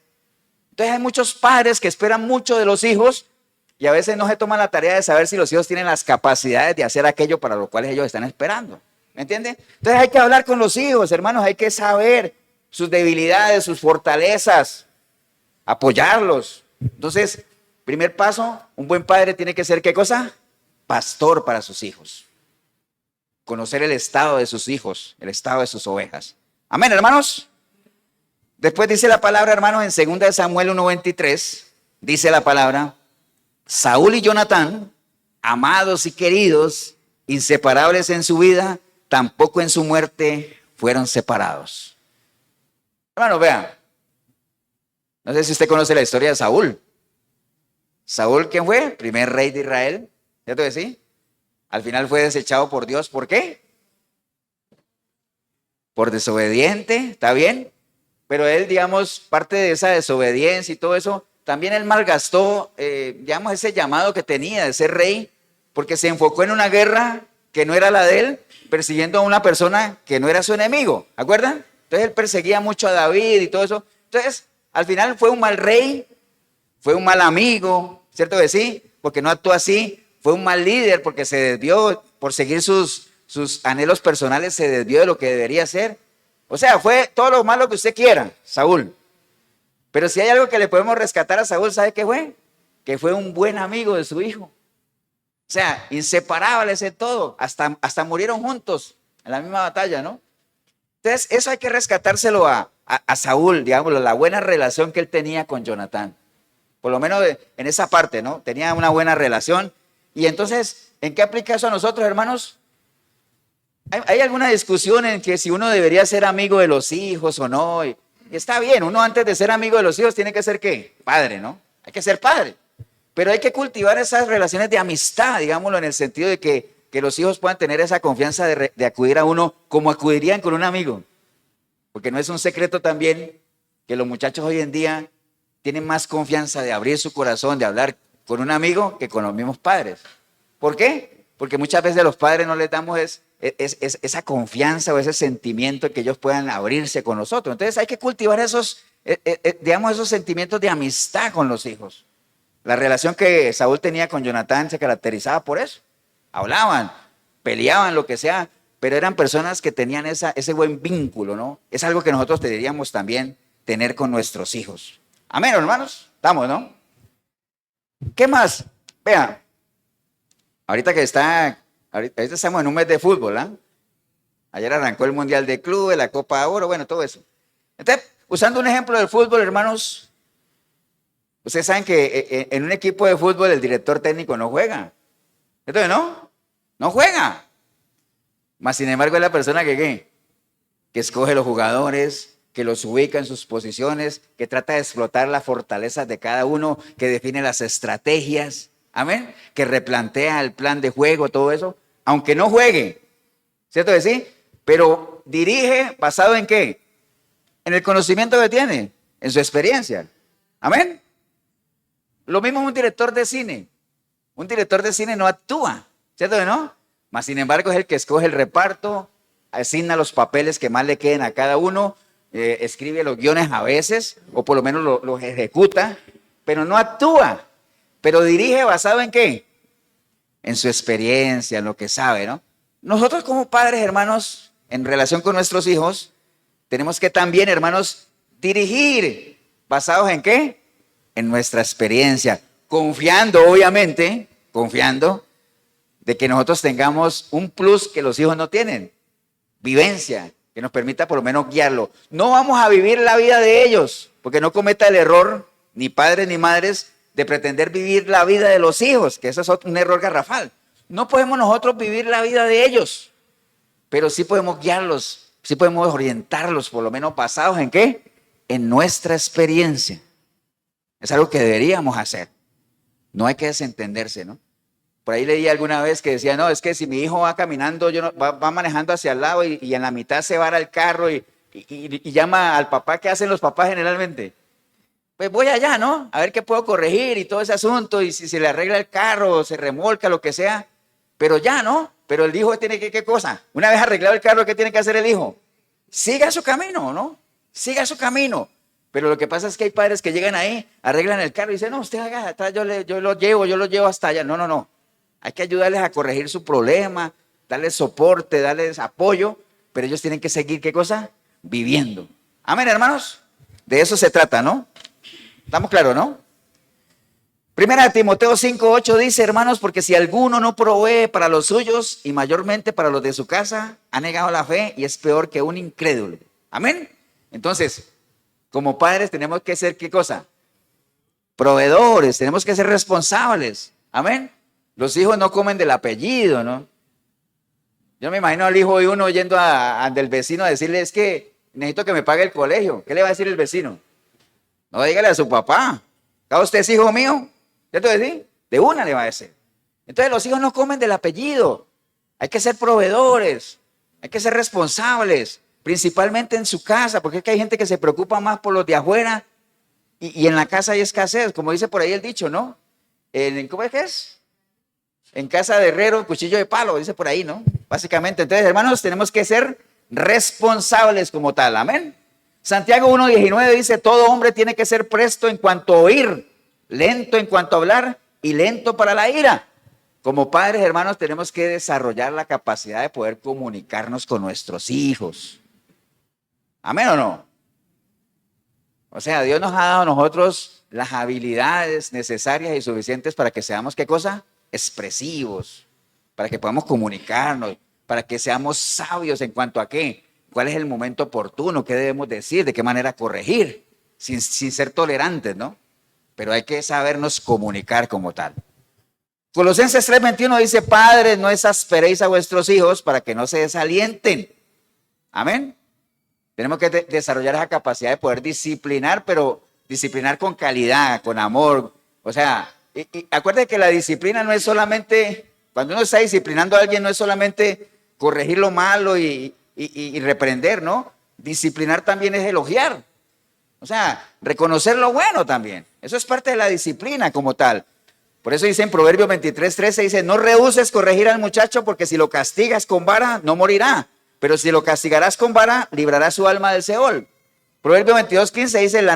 Entonces hay muchos padres que esperan mucho de los hijos y a veces no se toman la tarea de saber si los hijos tienen las capacidades de hacer aquello para lo cual ellos están esperando. ¿Me entienden? Entonces hay que hablar con los hijos, hermanos, hay que saber sus debilidades, sus fortalezas, apoyarlos. Entonces, primer paso, un buen padre tiene que ser, ¿qué cosa? Pastor para sus hijos. Conocer el estado de sus hijos, el estado de sus ovejas. Amén, hermanos. Después dice la palabra, hermanos, en 2 Samuel 1:23, dice la palabra, Saúl y Jonatán, amados y queridos, inseparables en su vida, tampoco en su muerte fueron separados. Hermanos, vean, no sé si usted conoce la historia de Saúl. Saúl, ¿quién fue? Primer rey de Israel, ¿cierto que sí? Al final fue desechado por Dios, ¿por qué? Por desobediente, ¿está bien? Pero él, digamos, parte de esa desobediencia y todo eso, también él malgastó, digamos, ese llamado que tenía de ser rey, porque se enfocó en una guerra que no era la de él, persiguiendo a una persona que no era su enemigo, ¿acuerdan? Entonces él perseguía mucho a David y todo eso. Entonces, al final fue un mal rey, fue un mal amigo, ¿cierto que sí? Porque no actuó así. Fue un mal líder porque se desvió, por seguir sus anhelos personales, se desvió de lo que debería ser. O sea, fue todo lo malo que usted quiera, Saúl. Pero si hay algo que le podemos rescatar a Saúl, ¿sabe qué fue? Que fue un buen amigo de su hijo. O sea, inseparables en todo, hasta murieron juntos en la misma batalla, ¿no? Entonces, eso hay que rescatárselo a Saúl, digamos, la buena relación que él tenía con Jonatán. Por lo menos en esa parte, ¿no? Tenía una buena relación. Y entonces, ¿en qué aplica eso a nosotros, hermanos? ¿Hay alguna discusión en que si uno debería ser amigo de los hijos o no? Y está bien, uno antes de ser amigo de los hijos tiene que ser ¿qué? Padre, ¿no? Hay que ser padre. Pero hay que cultivar esas relaciones de amistad, digámoslo, en el sentido de que los hijos puedan tener esa confianza de acudir a uno como acudirían con un amigo. Porque no es un secreto también que los muchachos hoy en día tienen más confianza de abrir su corazón, de hablar con un amigo que con los mismos padres. ¿Por qué? Porque muchas veces los padres no les damos esa confianza o ese sentimiento que ellos puedan abrirse con nosotros. Entonces hay que cultivar esos sentimientos de amistad con los hijos. La relación que Saúl tenía con Jonatán se caracterizaba por eso. Hablaban, peleaban, lo que sea, pero eran personas que tenían ese buen vínculo, ¿no? Es algo que nosotros deberíamos también tener con nuestros hijos. Amén, hermanos. Estamos, ¿no? ¿Qué más? Vean, ahorita estamos en un mes de fútbol, ¿ah? Ayer arrancó el Mundial de Clubes, la Copa de Oro, bueno, todo eso. Entonces, usando un ejemplo del fútbol, hermanos, ustedes saben que en un equipo de fútbol el director técnico no juega. Entonces, no juega. Mas, sin embargo, es la persona que escoge los jugadores, que los ubica en sus posiciones, que trata de explotar las fortalezas de cada uno, que define las estrategias, amén, que replantea el plan de juego, todo eso, aunque no juegue, ¿cierto que sí? Pero dirige basado en ¿qué? En el conocimiento que tiene, en su experiencia, amén. Lo mismo un director de cine. Un director de cine no actúa, ¿cierto que no? Mas, sin embargo, es el que escoge el reparto, asigna los papeles que más le queden a cada uno, escribe los guiones a veces, o por lo menos los ejecuta, pero no actúa. Pero dirige basado en ¿qué? En su experiencia, en lo que sabe, ¿no? Nosotros como padres, hermanos, en relación con nuestros hijos, tenemos que también, hermanos, dirigir basados en ¿qué? En nuestra experiencia, confiando, obviamente, de que nosotros tengamos un plus que los hijos no tienen, vivencia, que nos permita por lo menos guiarlo. No vamos a vivir la vida de ellos, porque no cometa el error, ni padres ni madres, de pretender vivir la vida de los hijos, que eso es un error garrafal. No podemos nosotros vivir la vida de ellos, pero sí podemos guiarlos, sí podemos orientarlos, por lo menos basados en ¿qué? En nuestra experiencia. Es algo que deberíamos hacer. No hay que desentenderse, ¿no? Por ahí leí alguna vez que decía, no, es que si mi hijo va caminando, va manejando hacia el lado y en la mitad se vara el carro y llama al papá. ¿Qué hacen los papás generalmente? Pues voy allá, ¿no? A ver qué puedo corregir y todo ese asunto, y si se le arregla el carro o se remolca, lo que sea. Pero ya, ¿no? Pero el hijo tiene que, ¿qué cosa? Una vez arreglado el carro, ¿qué tiene que hacer el hijo? Siga su camino, ¿no? siga su camino. Pero lo que pasa es que hay padres que llegan ahí, arreglan el carro y dicen, no, usted haga atrás, yo lo llevo hasta allá. No, no, no. Hay que ayudarles a corregir su problema, darles soporte, darles apoyo, pero ellos tienen que seguir, ¿qué cosa? Viviendo. Amén, hermanos. De eso se trata, ¿no? ¿Estamos claros, no? Primera de Timoteo 5:8 dice, hermanos, porque si alguno no provee para los suyos y mayormente para los de su casa, ha negado la fe y es peor que un incrédulo. Amén. Entonces, como padres tenemos que ser, ¿qué cosa? Proveedores, tenemos que ser responsables. Amén. Los hijos no comen del apellido, ¿no? Yo me imagino al hijo de uno yendo del vecino a decirle, es que necesito que me pague el colegio. ¿Qué le va a decir el vecino? No, dígale a su papá. ¿Cada usted es hijo mío? ¿Ya te voy a decir? De una le va a decir. Entonces los hijos no comen del apellido. Hay que ser proveedores. Hay que ser responsables. Principalmente en su casa. Porque es que hay gente que se preocupa más por los de afuera. Y en la casa hay escasez. Como dice por ahí el dicho, ¿no? ¿Cómo es que es? En casa de herrero, cuchillo de palo. Dice por ahí, ¿no? Básicamente. Entonces, hermanos, tenemos que ser responsables como tal. Amén. Santiago 1:19 dice, todo hombre tiene que ser presto en cuanto a oír, lento en cuanto a hablar y lento para la ira. Como padres, hermanos, tenemos que desarrollar la capacidad de poder comunicarnos con nuestros hijos. ¿Amén o no? O sea, Dios nos ha dado a nosotros las habilidades necesarias y suficientes para que seamos, ¿qué cosa? Expresivos, para que podamos comunicarnos, para que seamos sabios en cuanto a qué. ¿Cuál es el momento oportuno? ¿Qué debemos decir? ¿De qué manera corregir? Sin ser tolerantes, ¿no? Pero hay que sabernos comunicar como tal. Colosenses 3:21 dice, padres, no exasperéis a vuestros hijos para que no se desalienten. Amén. Tenemos que desarrollar esa capacidad de poder disciplinar, pero disciplinar con calidad, con amor. O sea, y acuérdense que la disciplina no es solamente, cuando uno está disciplinando a alguien, no es solamente corregir lo malo y reprender, ¿no? Disciplinar también es elogiar. O sea, reconocer lo bueno también. Eso es parte de la disciplina como tal. Por eso dice en Proverbios 23:13, dice, no rehuses corregir al muchacho porque si lo castigas con vara, no morirá. Pero si lo castigarás con vara, librará su alma del Seol. Proverbios 22:15 dice, la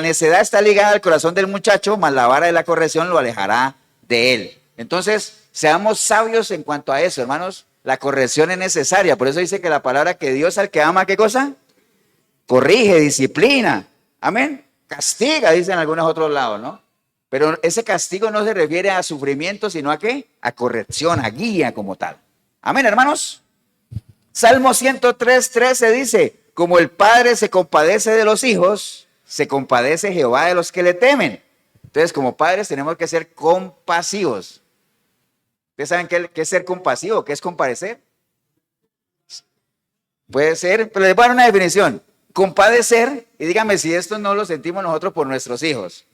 necedad está ligada al corazón del muchacho, mas la vara de la corrección lo alejará de él. Entonces, seamos sabios en cuanto a eso, hermanos. La corrección es necesaria. Por eso dice que la palabra que Dios al que ama, ¿qué cosa? Corrige, disciplina. Amén. Castiga, dicen en algunos otros lados, ¿no? Pero ese castigo no se refiere a sufrimiento, sino a ¿qué? A corrección, a guía como tal. Amén, hermanos. Salmo 103:13 dice, como el Padre se compadece de los hijos, se compadece Jehová de los que le temen. Entonces, como padres tenemos que ser compasivos. ¿Ustedes saben qué es ser compasivo? ¿Qué es compadecer? Puede ser, pero les voy a dar una definición. Compadecer, y dígame si esto no lo sentimos nosotros por nuestros hijos.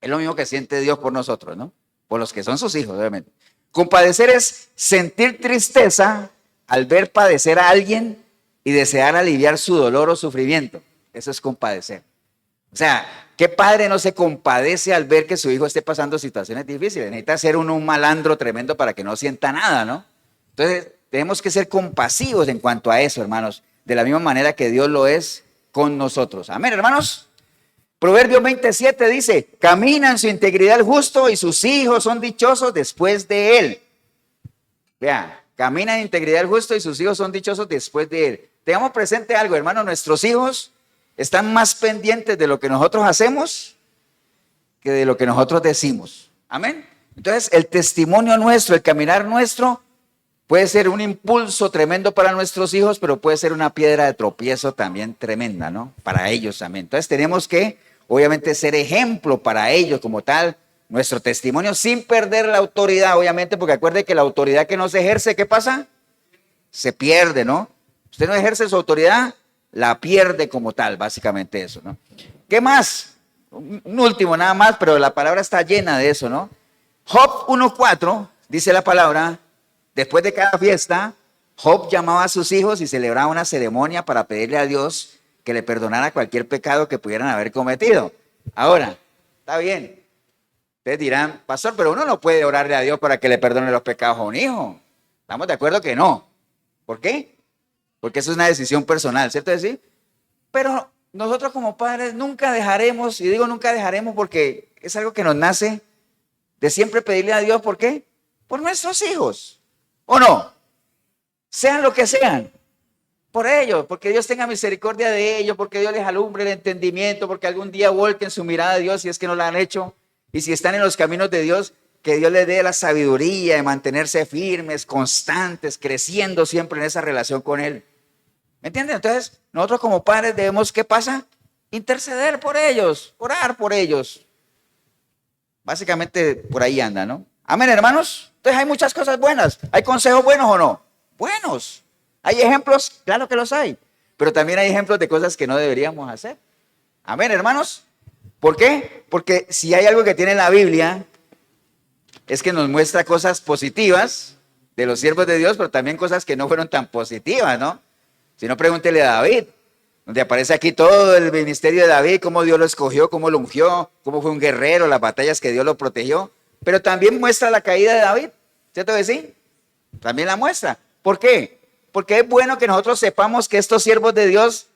Es lo mismo que siente Dios por nosotros, ¿no? Por los que son sus hijos, obviamente. Compadecer es sentir tristeza al ver padecer a alguien y desear aliviar su dolor o sufrimiento. Eso es compadecer. O sea, ¿qué padre no se compadece al ver que su hijo esté pasando situaciones difíciles? Necesita ser un malandro tremendo para que no sienta nada, ¿no? Entonces, tenemos que ser compasivos en cuanto a eso, hermanos, de la misma manera que Dios lo es con nosotros. Amén, hermanos. Proverbios 27 dice, camina en su integridad el justo y sus hijos son dichosos después de él. Vean, camina en integridad el justo y sus hijos son dichosos después de él. Tengamos presente algo, hermanos, nuestros hijos están más pendientes de lo que nosotros hacemos que de lo que nosotros decimos. Amén. Entonces, el testimonio nuestro, el caminar nuestro, puede ser un impulso tremendo para nuestros hijos, pero puede ser una piedra de tropiezo también tremenda, ¿no? Para ellos también. Entonces, tenemos que, obviamente, ser ejemplo para ellos como tal, nuestro testimonio, sin perder la autoridad, obviamente, porque acuerde que la autoridad que no se ejerce, ¿qué pasa? Se pierde, ¿no? Usted no ejerce su autoridad, la pierde como tal, básicamente eso, ¿no? ¿Qué más? Un último nada más, pero la palabra está llena de eso, ¿no? Job 1:4 dice la palabra, después de cada fiesta, Job llamaba a sus hijos y celebraba una ceremonia para pedirle a Dios que le perdonara cualquier pecado que pudieran haber cometido. Ahora, está bien. Ustedes dirán, pastor, pero uno no puede orarle a Dios para que le perdone los pecados a un hijo. ¿Estamos de acuerdo que no? ¿Por qué? Porque eso es una decisión personal, ¿cierto? Decir, pero nosotros como padres nunca dejaremos, y digo nunca dejaremos porque es algo que nos nace de siempre pedirle a Dios, ¿por qué? Por nuestros hijos, ¿o no? Sean lo que sean, por ellos, porque Dios tenga misericordia de ellos, porque Dios les alumbre el entendimiento, porque algún día vuelquen su mirada a Dios si es que no la han hecho, y si están en los caminos de Dios, que Dios les dé la sabiduría de mantenerse firmes, constantes, creciendo siempre en esa relación con Él. ¿Me entienden? Entonces, nosotros como padres debemos, ¿qué pasa? Interceder por ellos, orar por ellos. Básicamente por ahí anda, ¿no? Amén, hermanos. Entonces hay muchas cosas buenas. ¿Hay consejos buenos o no? Buenos. ¿Hay ejemplos? Claro que los hay. Pero también hay ejemplos de cosas que no deberíamos hacer. Amén, hermanos. ¿Por qué? Porque si hay algo que tiene la Biblia, es que nos muestra cosas positivas de los siervos de Dios, pero también cosas que no fueron tan positivas, ¿no? Si no, pregúntele a David, donde aparece aquí todo el ministerio de David, cómo Dios lo escogió, cómo lo ungió, cómo fue un guerrero, las batallas que Dios lo protegió. Pero también muestra la caída de David, ¿cierto que sí? También la muestra. ¿Por qué? Porque es bueno que nosotros sepamos que estos siervos de Dios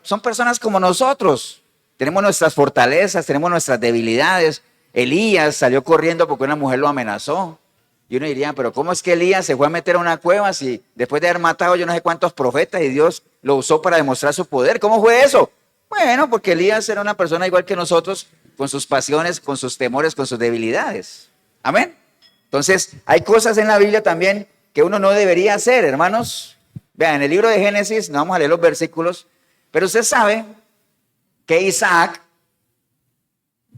son personas como nosotros. Tenemos nuestras fortalezas, tenemos nuestras debilidades. Elías salió corriendo porque una mujer lo amenazó. Y uno diría, pero ¿cómo es que Elías se fue a meter a una cueva si después de haber matado yo no sé cuántos profetas y Dios lo usó para demostrar su poder? ¿Cómo fue eso? Bueno, porque Elías era una persona igual que nosotros, con sus pasiones, con sus temores, con sus debilidades. Amén. Entonces, hay cosas en la Biblia también que uno no debería hacer, hermanos. Vean, en el libro de Génesis, no vamos a leer los versículos, pero usted sabe que Isaac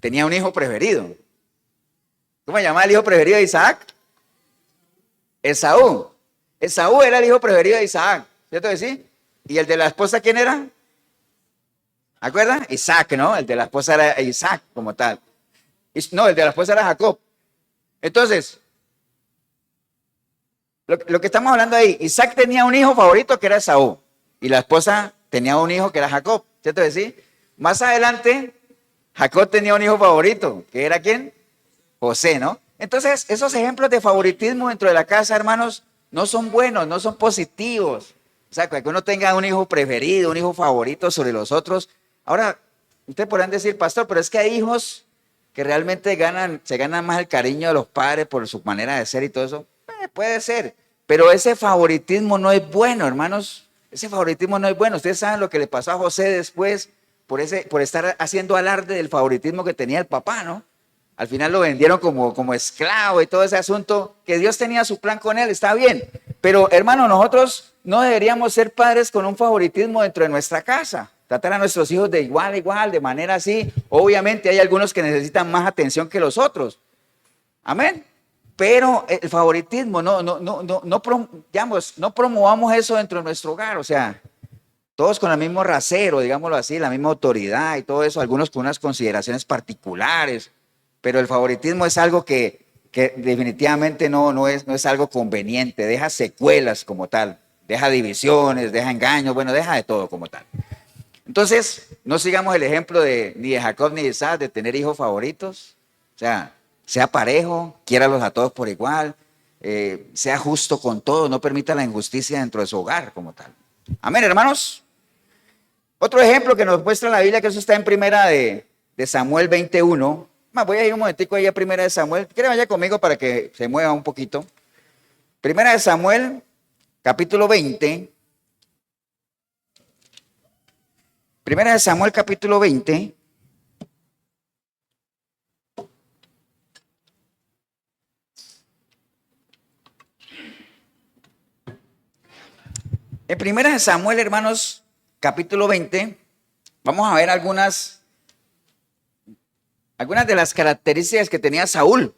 tenía un hijo preferido. ¿Cómo se llama el hijo preferido de Isaac? Esaú. Esaú era el hijo preferido de Isaac, ¿cierto que sí? ¿Y el de la esposa quién era? ¿Acuerdan? Isaac, ¿no? El de la esposa era Isaac como tal. No, el de la esposa era Jacob. Entonces, lo que estamos hablando ahí, Isaac tenía un hijo favorito que era Esaú. Y la esposa tenía un hijo que era Jacob, ¿cierto que sí? Más adelante, Jacob tenía un hijo favorito, que era ¿quién? José, ¿no? Entonces, esos ejemplos de favoritismo dentro de la casa, hermanos, no son buenos, no son positivos. O sea, que uno tenga un hijo preferido, un hijo favorito sobre los otros. Ahora, ustedes podrán decir, pastor, pero es que hay hijos que realmente se ganan más el cariño de los padres por su manera de ser y todo eso. Puede ser, pero ese favoritismo no es bueno, hermanos. Ese favoritismo no es bueno. Ustedes saben lo que le pasó a José después por estar haciendo alarde del favoritismo que tenía el papá, ¿no? Al final lo vendieron como esclavo y todo ese asunto, que Dios tenía su plan con él, está bien. Pero hermano, nosotros no deberíamos ser padres con un favoritismo dentro de nuestra casa. Tratar a nuestros hijos de igual a igual, de manera así. Obviamente hay algunos que necesitan más atención que los otros. Amén. Pero el favoritismo, no promovamos eso dentro de nuestro hogar. O sea, todos con el mismo rasero, digámoslo así, la misma autoridad y todo eso, algunos con unas consideraciones particulares. Pero el favoritismo es algo que definitivamente no es algo conveniente, deja secuelas como tal, deja divisiones, deja engaños, bueno, deja de todo como tal. Entonces, no sigamos el ejemplo ni de Jacob ni de Isaac de tener hijos favoritos. O sea, sea parejo, quiéralos a todos por igual, sea justo con todos, no permita la injusticia dentro de su hogar como tal. Amén, hermanos. Otro ejemplo que nos muestra la Biblia, que eso está en primera de Samuel 21. Voy a ir un momentico ahí a primera de Samuel. ¿Quiere vaya conmigo para que se mueva un poquito? Primera de Samuel, capítulo 20. Primera de Samuel, capítulo 20. En primera de Samuel, hermanos, capítulo 20, vamos a ver algunas de las características que tenía Saúl.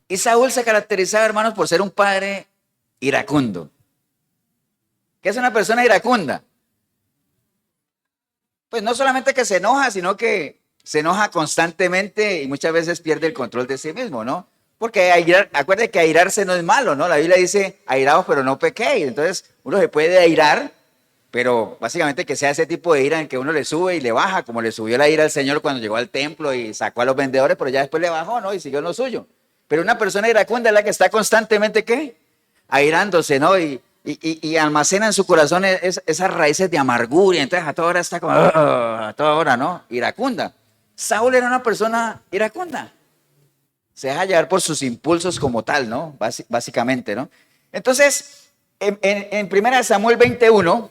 Y Saúl se caracterizaba, hermanos, por ser un padre iracundo. ¿Qué es una persona iracunda? Pues no solamente que se enoja, sino que se enoja constantemente y muchas veces pierde el control de sí mismo, ¿no? Porque acuérdense que airarse no es malo, ¿no? La Biblia dice, airaos pero no pequéis. Entonces, uno se puede airar, pero básicamente que sea ese tipo de ira en que uno le sube y le baja, como le subió la ira al Señor cuando llegó al templo y sacó a los vendedores, pero ya después le bajó, ¿no? Y siguió en lo suyo. Pero una persona iracunda es la que está constantemente, ¿qué? Airándose, ¿no? Y y almacena en su corazón esas raíces de amargura, y entonces a toda hora está como, a toda hora, ¿no? Iracunda. Saúl era una persona iracunda. Se deja llevar por sus impulsos como tal, ¿no? Básicamente, ¿no? Entonces, en 1 Samuel 21,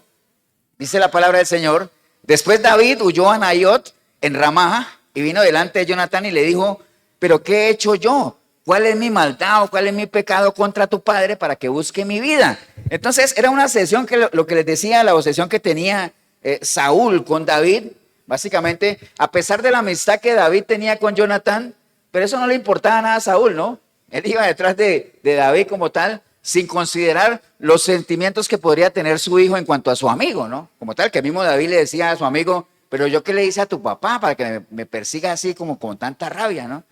dice la palabra del Señor, después David huyó a Naiot en Ramá y vino delante de Jonatán y le dijo, ¿pero qué he hecho yo? ¿Cuál es mi maldad o cuál es mi pecado contra tu padre para que busque mi vida? Entonces, era una obsesión que lo que les decía, la obsesión que tenía Saúl con David, básicamente, a pesar de la amistad que David tenía con Jonatán, pero eso no le importaba nada a Saúl, ¿no? Él iba detrás de David como tal, sin considerar los sentimientos que podría tener su hijo en cuanto a su amigo, ¿no? Como tal, que mismo David le decía a su amigo, pero yo qué le hice a tu papá para que me persiga así como con tanta rabia, ¿no?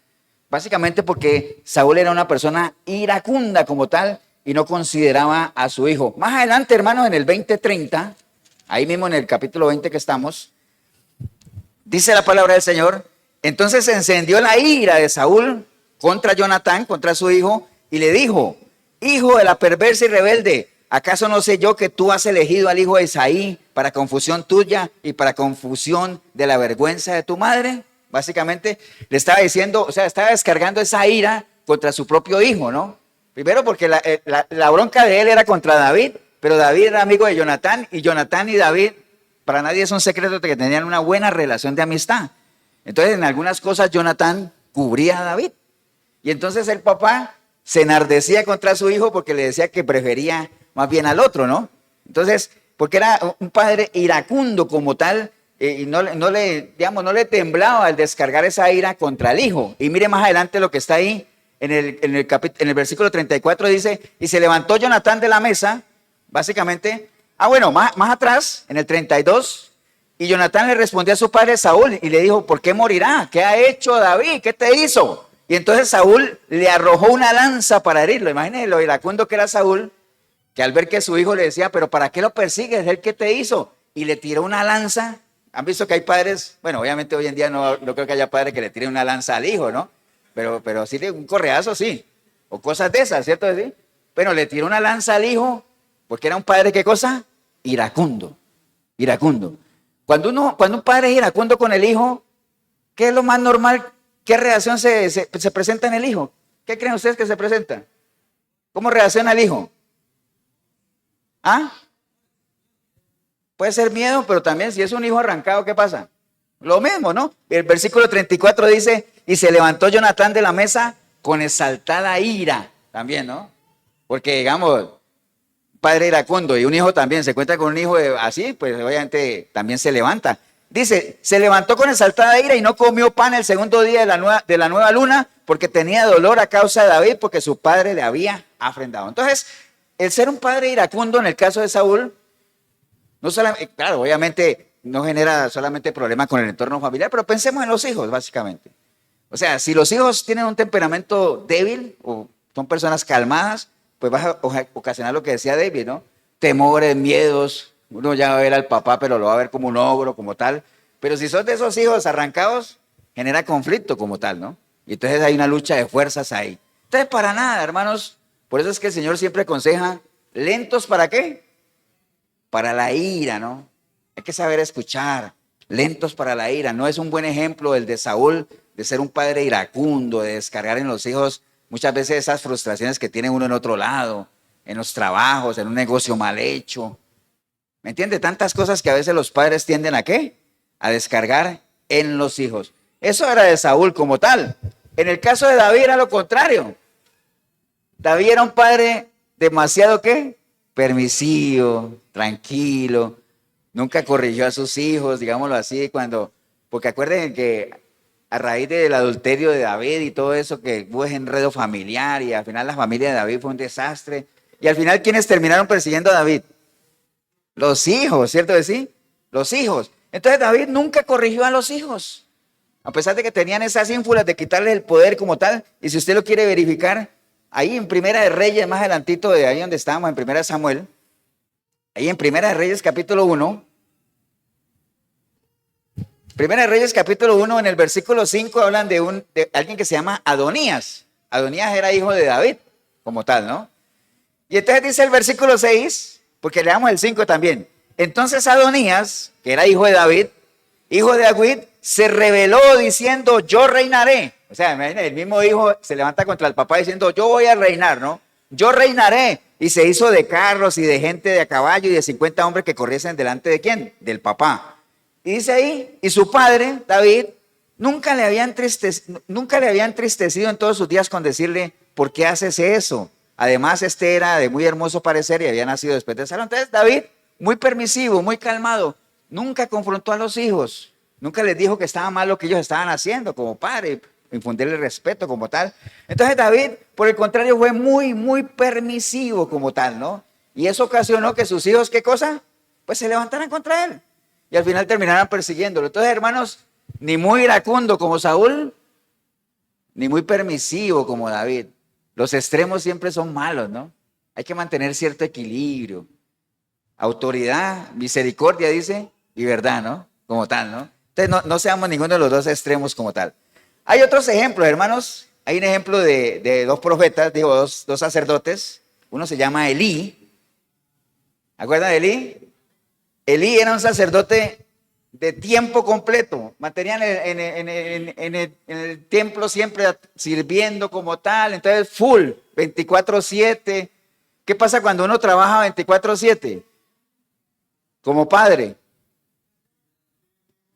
Básicamente porque Saúl era una persona iracunda como tal y no consideraba a su hijo. Más adelante, hermanos, en el 20:30, ahí mismo en el capítulo 20 que estamos, dice la palabra del Señor, entonces se encendió la ira de Saúl contra Jonatán, contra su hijo, y le dijo, hijo de la perversa y rebelde, ¿acaso no sé yo que tú has elegido al hijo de Isaí para confusión tuya y para confusión de la vergüenza de tu madre? Básicamente le estaba diciendo, o sea, estaba descargando esa ira contra su propio hijo, ¿no? Primero porque la bronca de él era contra David, pero David era amigo de Jonatán, y Jonatán y David, para nadie es un secreto de que tenían una buena relación de amistad. Entonces, en algunas cosas Jonatán cubría a David. Y entonces el papá se enardecía contra su hijo porque le decía que prefería más bien al otro, ¿no? Entonces, porque era un padre iracundo como tal, y no le temblaba al descargar esa ira contra el hijo. Y mire más adelante lo que está ahí, en el versículo 34 dice, y se levantó Jonatán de la mesa, básicamente, más atrás, en el 32, y Jonatán le respondió a su padre Saúl y le dijo, ¿por qué morirá? ¿Qué ha hecho David? ¿Qué te hizo? Y entonces Saúl le arrojó una lanza para herirlo. Imagínense lo iracundo que era Saúl, que al ver que su hijo le decía, pero ¿para qué lo persigues? ¿Él qué te hizo? Y le tiró una lanza. ¿Han visto que hay padres? Bueno, obviamente hoy en día no creo que haya padres que le tiren una lanza al hijo, ¿no? Pero sí, un correazo sí. O cosas de esas, ¿cierto? ¿Sí? Bueno, le tiró una lanza al hijo, porque era un padre, ¿qué cosa? Iracundo. Iracundo. Cuando un padre es iracundo con el hijo, ¿qué es lo más normal? ¿Qué reacción se presenta en el hijo? ¿Qué creen ustedes que se presenta? ¿Cómo reacciona el hijo? ¿Ah? Puede ser miedo, pero también si es un hijo arrancado, ¿qué pasa? Lo mismo, ¿no? El versículo 34 dice, y se levantó Jonatán de la mesa con exaltada ira, también, ¿no? Porque, digamos, padre iracundo y un hijo también se encuentra con un hijo así, pues obviamente también se levanta. Dice, se levantó con exaltada ira y no comió pan el segundo día de la nueva luna porque tenía dolor a causa de David porque su padre le había afrentado. Entonces, el ser un padre iracundo en el caso de Saúl, no solamente, claro, obviamente no genera solamente problemas con el entorno familiar, pero pensemos en los hijos, básicamente. O sea, si los hijos tienen un temperamento débil o son personas calmadas, pues vas a ocasionar lo que decía David, ¿no? Temores, miedos, uno ya va a ver al papá, pero lo va a ver como un ogro, como tal. Pero si sos de esos hijos arrancados, genera conflicto como tal, ¿no? Y entonces hay una lucha de fuerzas ahí. Entonces, para nada, hermanos, por eso es que el Señor siempre aconseja, lentos ¿para qué? Para la ira, ¿no? Hay que saber escuchar, lentos para la ira. No es un buen ejemplo el de Saúl, de ser un padre iracundo, de descargar en los hijos muchas veces esas frustraciones que tiene uno en otro lado, en los trabajos, en un negocio mal hecho. ¿Me entiende? Tantas cosas que a veces los padres tienden a ¿qué? A descargar en los hijos. Eso era de Saúl como tal. En el caso de David era lo contrario. David era un padre demasiado ¿qué? Permisivo, tranquilo. Nunca corrigió a sus hijos, digámoslo así, porque acuérdense que a raíz del adulterio de David y todo eso, que hubo ese enredo familiar y al final la familia de David fue un desastre. Y al final, ¿quiénes terminaron persiguiendo a David? Los hijos, ¿cierto que sí? Los hijos. Entonces David nunca corrigió a los hijos, a pesar de que tenían esas ínfulas de quitarles el poder como tal. Y si usted lo quiere verificar, ahí en Primera de Reyes, más adelantito de ahí donde estábamos, en Primera de Samuel, ahí en Primera de Reyes capítulo 1, Primera de Reyes capítulo 1, en el versículo 5 hablan de alguien que se llama Adonías. Adonías era hijo de David, como tal, ¿no? Y entonces dice el versículo 6, porque leamos el 5 también. Entonces Adonías, que era hijo de David, hijo de Agüid, se rebeló diciendo, yo reinaré. O sea, el mismo hijo se levanta contra el papá diciendo, yo voy a reinar, ¿no? Yo reinaré. Y se hizo de carros y de gente de a caballo y de 50 hombres que corriesen delante de ¿quién? Del papá. Y dice ahí, y su padre, David, nunca le había entristecido en todos sus días con decirle, ¿por qué haces eso? Además, este era de muy hermoso parecer y había nacido después de Salomón. Entonces, David, muy permisivo, muy calmado, nunca confrontó a los hijos, nunca les dijo que estaba mal lo que ellos estaban haciendo como padre, infundirle respeto como tal. Entonces, David, por el contrario, fue muy, muy permisivo como tal, ¿no? Y eso ocasionó que sus hijos, ¿qué cosa? Pues se levantaran contra él y al final terminaran persiguiéndolo. Entonces, hermanos, ni muy iracundo como Saúl, ni muy permisivo como David. Los extremos siempre son malos, ¿no? Hay que mantener cierto equilibrio. Autoridad, misericordia, dice, y verdad, ¿no? Como tal, ¿no? Entonces, no seamos ninguno de los dos extremos como tal. Hay otros ejemplos, hermanos. Hay un ejemplo de dos profetas, digo, dos sacerdotes. Uno se llama Elí. ¿Acuerdan de Elí? Elí era un sacerdote de tiempo completo, mantenían en el templo siempre sirviendo como tal, entonces full, 24/7. ¿Qué pasa cuando uno trabaja 24/7? Como padre.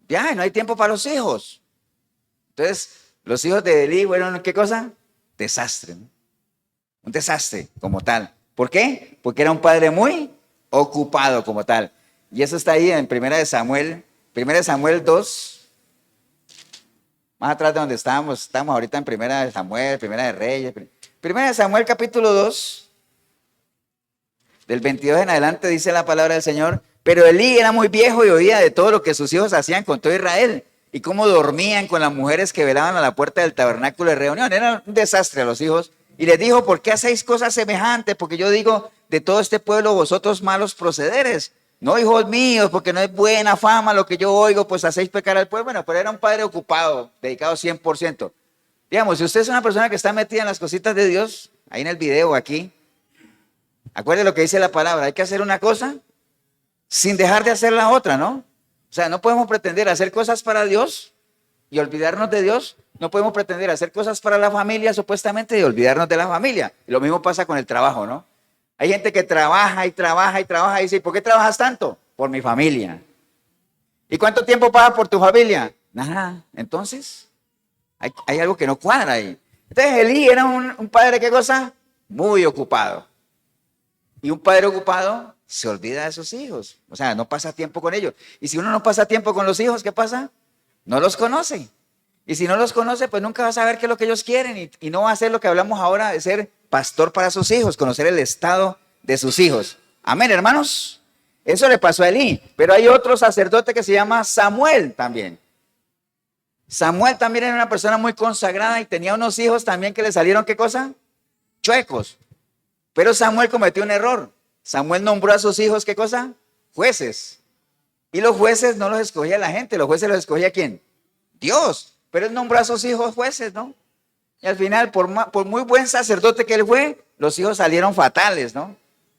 Ya, no hay tiempo para los hijos. Entonces, los hijos de Elí fueron, ¿qué cosa? Desastre, ¿no? Un desastre como tal. ¿Por qué? Porque era un padre muy ocupado como tal. Y eso está ahí en Primera de Samuel 2, más atrás de donde estamos ahorita en Primera de Samuel, Primera de Reyes. Primera de Samuel capítulo 2, del 22 en adelante dice la palabra del Señor, pero Elí era muy viejo y oía de todo lo que sus hijos hacían con todo Israel y cómo dormían con las mujeres que velaban a la puerta del tabernáculo de reunión. Era un desastre a los hijos. Y les dijo, ¿por qué hacéis cosas semejantes? Porque yo digo, de todo este pueblo vosotros malos procederes. No, hijos míos, porque no es buena fama lo que yo oigo, pues hacéis pecar al pueblo. Bueno, pero era un padre ocupado, dedicado 100%. Digamos, si usted es una persona que está metida en las cositas de Dios, ahí en el video, aquí, acuerde lo que dice la palabra, hay que hacer una cosa sin dejar de hacer la otra, ¿no? O sea, no podemos pretender hacer cosas para Dios y olvidarnos de Dios. No podemos pretender hacer cosas para la familia supuestamente y olvidarnos de la familia. Y lo mismo pasa con el trabajo, ¿no? Hay gente que trabaja y trabaja y trabaja y dice, ¿por qué trabajas tanto? Por mi familia. ¿Y cuánto tiempo pagas por tu familia? Nada. Entonces, hay algo que no cuadra ahí. Entonces, Elí era un padre, ¿qué cosa? Muy ocupado. Y un padre ocupado se olvida de sus hijos. O sea, no pasa tiempo con ellos. Y si uno no pasa tiempo con los hijos, ¿qué pasa? No los conoce. Y si no los conoce, pues nunca va a saber qué es lo que ellos quieren y no va a hacer lo que hablamos ahora de ser pastor para sus hijos, conocer el estado de sus hijos. Amén, hermanos. Eso le pasó a Elí. Pero hay otro sacerdote que se llama Samuel también. Samuel también era una persona muy consagrada y tenía unos hijos también que le salieron, ¿qué cosa? Chuecos. Pero Samuel cometió un error. Samuel nombró a sus hijos, ¿qué cosa? Jueces. Y los jueces no los escogía la gente, los jueces los escogía ¿quién? Dios. Pero él nombró a sus hijos jueces, ¿no? Y al final, por muy buen sacerdote que él fue, los hijos salieron fatales, ¿no?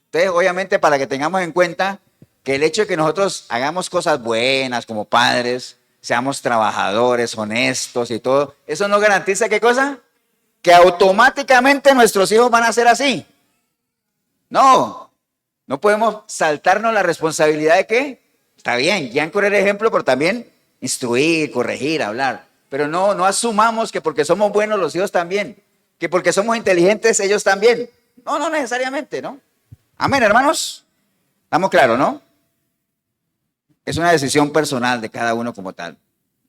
Entonces, obviamente, para que tengamos en cuenta que el hecho de que nosotros hagamos cosas buenas como padres, seamos trabajadores, honestos y todo, eso no garantiza ¿qué cosa? Que automáticamente nuestros hijos van a ser así. No, no podemos saltarnos la responsabilidad de que, está bien, guían con el ejemplo, pero también instruir, corregir, hablar. Pero no asumamos que porque somos buenos los hijos también, que porque somos inteligentes ellos también. No necesariamente, ¿no? Amén, hermanos. Estamos claros, ¿no? Es una decisión personal de cada uno como tal.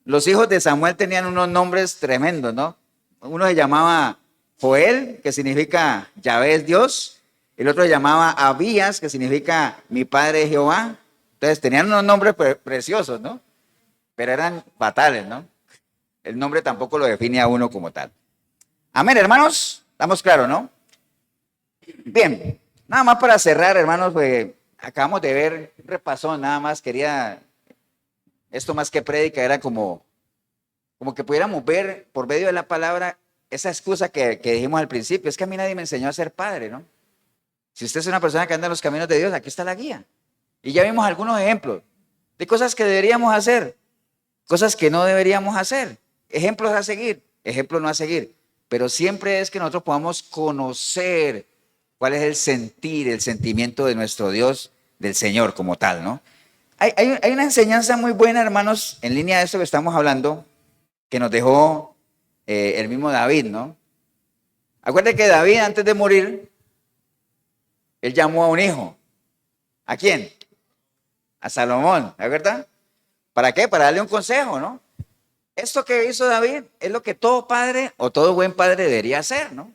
Los hijos de Samuel tenían unos nombres tremendos, ¿no? Uno se llamaba Joel, que significa Yahvé es Dios. El otro se llamaba Abías, que significa mi padre es Jehová. Entonces tenían unos nombres preciosos, ¿no? Pero eran fatales, ¿no? El nombre tampoco lo define a uno como tal. Amén, hermanos. Estamos claros, ¿no? Bien, nada más para cerrar, hermanos, pues acabamos de ver un repasón, nada más quería, esto más que prédica, era como que pudiéramos ver por medio de la palabra esa excusa que dijimos al principio, es que a mí nadie me enseñó a ser padre, ¿no? Si usted es una persona que anda en los caminos de Dios, aquí está la guía. Y ya vimos algunos ejemplos de cosas que deberíamos hacer, cosas que no deberíamos hacer, ejemplos a seguir, ejemplos no a seguir. Pero siempre es que nosotros podamos conocer cuál es el sentir, el sentimiento de nuestro Dios, del Señor como tal, ¿no? Hay una enseñanza muy buena, hermanos, en línea de esto que estamos hablando, que nos dejó el mismo David, ¿no? Acuérdate que David, antes de morir, él llamó a un hijo. ¿A quién? A Salomón, ¿de verdad? ¿Para qué? Para darle un consejo, ¿no? Esto que hizo David es lo que todo padre o todo buen padre debería hacer, ¿no?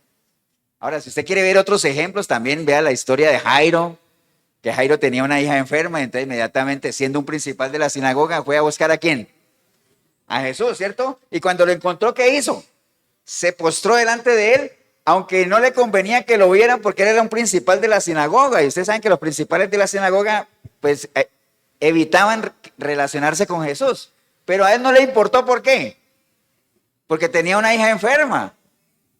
Ahora, si usted quiere ver otros ejemplos, también vea la historia de Jairo, que Jairo tenía una hija enferma, entonces inmediatamente, siendo un principal de la sinagoga, fue a buscar ¿a quién? A Jesús, ¿cierto? Y cuando lo encontró, ¿qué hizo? Se postró delante de él, aunque no le convenía que lo vieran porque él era un principal de la sinagoga. Y ustedes saben que los principales de la sinagoga, pues, evitaban relacionarse con Jesús. Pero a él no le importó, ¿por qué? Porque tenía una hija enferma.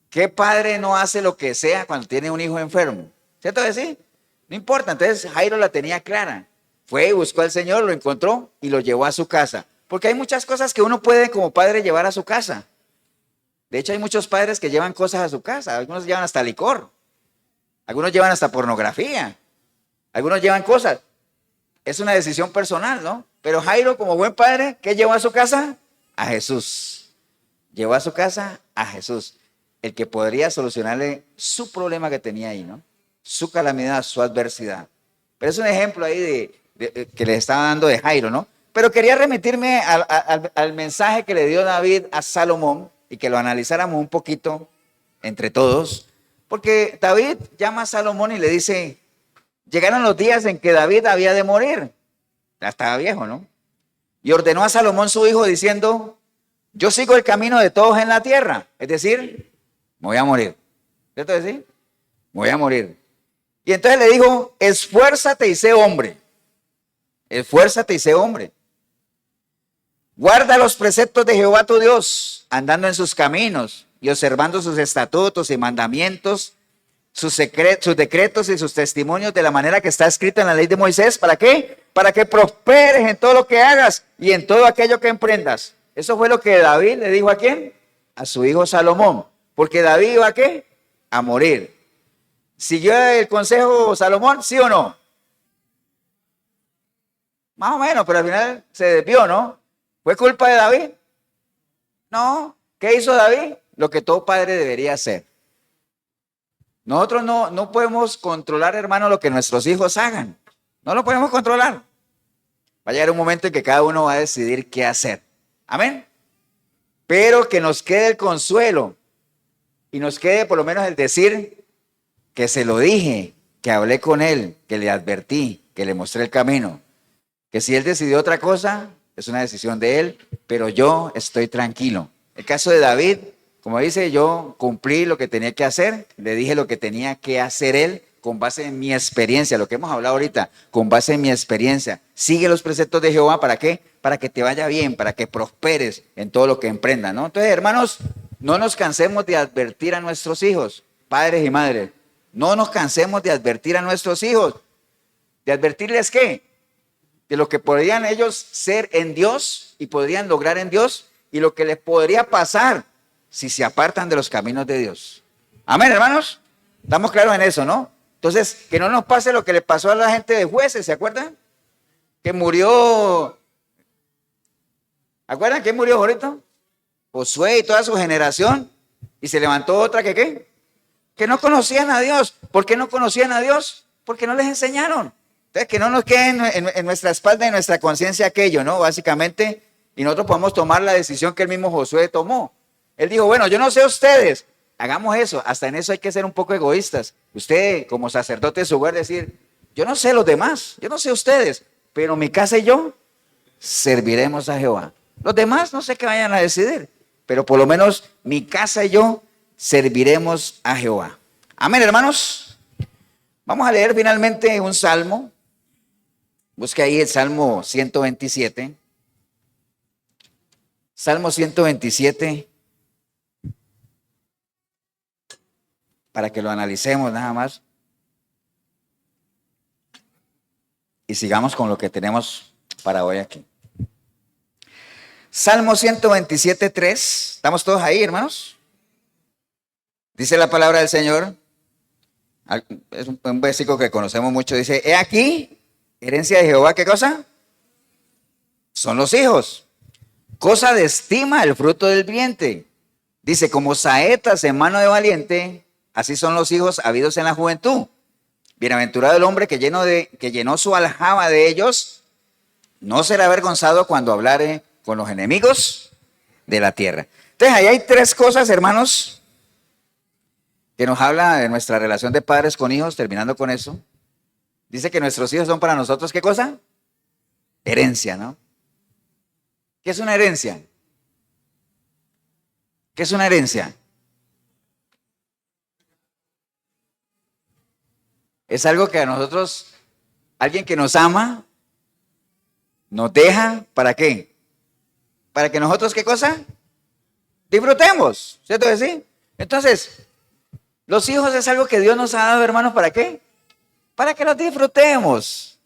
¿Qué padre no hace lo que sea cuando tiene un hijo enfermo? ¿Cierto que sí? No importa. Entonces Jairo la tenía clara. Fue, buscó al Señor, lo encontró y lo llevó a su casa. Porque hay muchas cosas que uno puede como padre llevar a su casa. De hecho, hay muchos padres que llevan cosas a su casa. Algunos llevan hasta licor. Algunos llevan hasta pornografía. Algunos llevan cosas. Es una decisión personal, ¿no? Pero Jairo, como buen padre, ¿qué llevó a su casa? A Jesús. Llevó a su casa a Jesús, el que podría solucionarle su problema que tenía ahí, ¿no? Su calamidad, su adversidad. Pero es un ejemplo ahí que le estaba dando de Jairo, ¿no? Pero quería remitirme al mensaje que le dio David a Salomón y que lo analizáramos un poquito entre todos, porque David llama a Salomón y le dice, llegaron los días en que David había de morir, ya estaba viejo, ¿no? Y ordenó a Salomón su hijo diciendo, yo sigo el camino de todos en la tierra, es decir, me voy a morir. ¿Cierto decir? Me voy a morir. Y entonces le dijo, esfuérzate y sé hombre. Esfuérzate y sé hombre. Guarda los preceptos de Jehová tu Dios, andando en sus caminos y observando sus estatutos y mandamientos, sus decretos y sus testimonios de la manera que está escrito en la ley de Moisés. ¿Para qué? Para que prosperes en todo lo que hagas y en todo aquello que emprendas. Eso fue lo que David le dijo ¿a quién? A su hijo Salomón. Porque David iba ¿a qué? A morir. ¿Siguió el consejo Salomón? ¿Sí o no? Más o menos, pero al final se desvió, ¿no? ¿Fue culpa de David? No. ¿Qué hizo David? Lo que todo padre debería hacer. Nosotros no podemos controlar, hermano, lo que nuestros hijos hagan. No lo podemos controlar. Va a llegar un momento en que cada uno va a decidir qué hacer. Amén. Pero que nos quede el consuelo y nos quede por lo menos el decir que se lo dije, que hablé con él, que le advertí, que le mostré el camino. Que si él decidió otra cosa, es una decisión de él, pero yo estoy tranquilo. El caso de David, como dice, yo cumplí lo que tenía que hacer, le dije lo que tenía que hacer él con base en mi experiencia, lo que hemos hablado ahorita, con base en mi experiencia. Sigue los preceptos de Jehová, ¿para qué? Para que te vaya bien, para que prosperes en todo lo que emprendas, ¿no? Entonces, hermanos, no nos cansemos de advertir a nuestros hijos, padres y madres. No nos cansemos de advertir a nuestros hijos. ¿De advertirles qué? De lo que podrían ellos ser en Dios y podrían lograr en Dios y lo que les podría pasar si se apartan de los caminos de Dios. Amén, hermanos. Estamos claros en eso, ¿no? Entonces, que no nos pase lo que le pasó a la gente de Jueces, ¿se acuerdan? Que murió. ¿Acuerdan quién murió ahorita? Josué y toda su generación. Y se levantó otra que ¿qué? Que no conocían a Dios. ¿Por qué no conocían a Dios? Porque no les enseñaron. Entonces, que no nos quede en nuestra espalda y en nuestra conciencia aquello, ¿no? Básicamente, y nosotros podamos tomar la decisión que el mismo Josué tomó. Él dijo, bueno, yo no sé ustedes, hagamos eso. Hasta en eso hay que ser un poco egoístas. Usted, como sacerdote de su hogar, decir, yo no sé los demás, yo no sé ustedes, pero mi casa y yo serviremos a Jehová. Los demás no sé qué vayan a decidir, pero por lo menos mi casa y yo serviremos a Jehová. Amén, hermanos. Vamos a leer finalmente un salmo. Busque ahí el Salmo 127. Salmo 127. Para que lo analicemos nada más. y sigamos con lo que tenemos para hoy aquí. Salmo 127:3. ¿Estamos todos ahí, hermanos? Dice la palabra del Señor. Es un versículo que conocemos mucho. Dice, he aquí, herencia de Jehová, ¿qué cosa? Son los hijos. Cosa de estima el fruto del vientre. Dice, como saetas en mano de valiente, así son los hijos habidos en la juventud. Bienaventurado el hombre que llenó su aljaba de ellos, no será avergonzado cuando hablare con los enemigos de la tierra. Entonces, ahí hay tres cosas, hermanos, que nos habla de nuestra relación de padres con hijos, terminando con eso. Dice que nuestros hijos son para nosotros, ¿qué cosa? Herencia, ¿no? ¿Qué es una herencia? ¿Qué es una herencia? Es algo que a nosotros, alguien que nos ama, nos deja, ¿para qué? Para que nosotros, ¿qué cosa? Disfrutemos, ¿cierto que sí? Entonces, los hijos es algo que Dios nos ha dado, hermanos, ¿para qué? Para que los disfrutemos,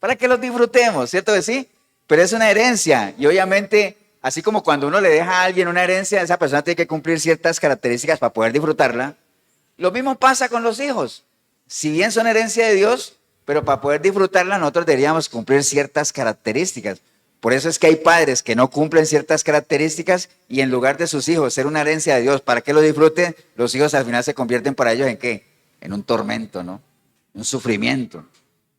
¿cierto que sí? Pero es una herencia y obviamente, así como cuando uno le deja a alguien una herencia, esa persona tiene que cumplir ciertas características para poder disfrutarla. Lo mismo pasa con los hijos. Si bien son herencia de Dios, pero para poder disfrutarla nosotros deberíamos cumplir ciertas características. Por eso es que hay padres que no cumplen ciertas características y en lugar de sus hijos ser una herencia de Dios para que lo disfruten, los hijos al final se convierten para ellos en ¿qué? En un tormento, ¿no? Un sufrimiento.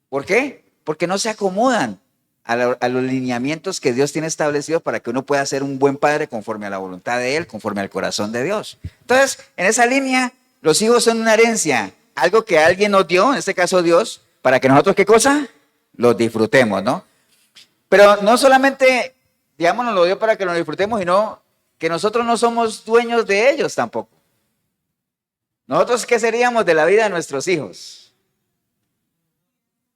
¿Por qué? Porque no se acomodan a los lineamientos que Dios tiene establecidos para que uno pueda ser un buen padre conforme a la voluntad de Él, conforme al corazón de Dios. Entonces, en esa línea, los hijos son una herencia, algo que alguien nos dio, en este caso Dios, para que nosotros, ¿qué cosa? Los disfrutemos, ¿no? Pero no solamente, digamos, nos lo dio para que lo disfrutemos, sino que nosotros no somos dueños de ellos tampoco. ¿Nosotros qué seríamos de la vida de nuestros hijos?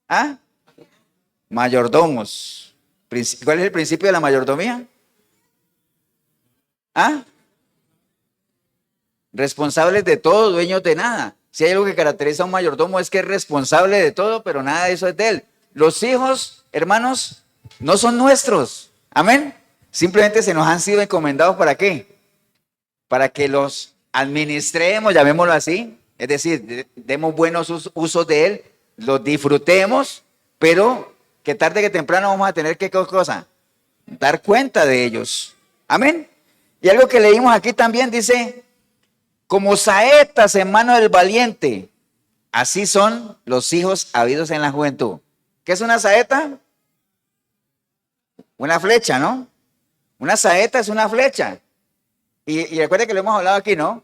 ¿Ah? Mayordomos. ¿Cuál es el principio de la mayordomía? ¿Ah? Responsables de todo, dueños de nada. Si hay algo que caracteriza a un mayordomo es que es responsable de todo, pero nada de eso es de él. Los hijos, hermanos, no son nuestros. Amén. Simplemente se nos han sido encomendados ¿para qué? Para que los administremos, llamémoslo así. Es decir, demos buenos usos de él, los disfrutemos, pero que tarde que temprano vamos a tener que, ¿qué cosa? Dar cuenta de ellos. Amén. Y algo que leímos aquí también dice, como saetas en mano del valiente, así son los hijos habidos en la juventud. ¿Qué es una saeta? Una flecha, ¿no? Una saeta es una flecha. Y recuerden que lo hemos hablado aquí, ¿no?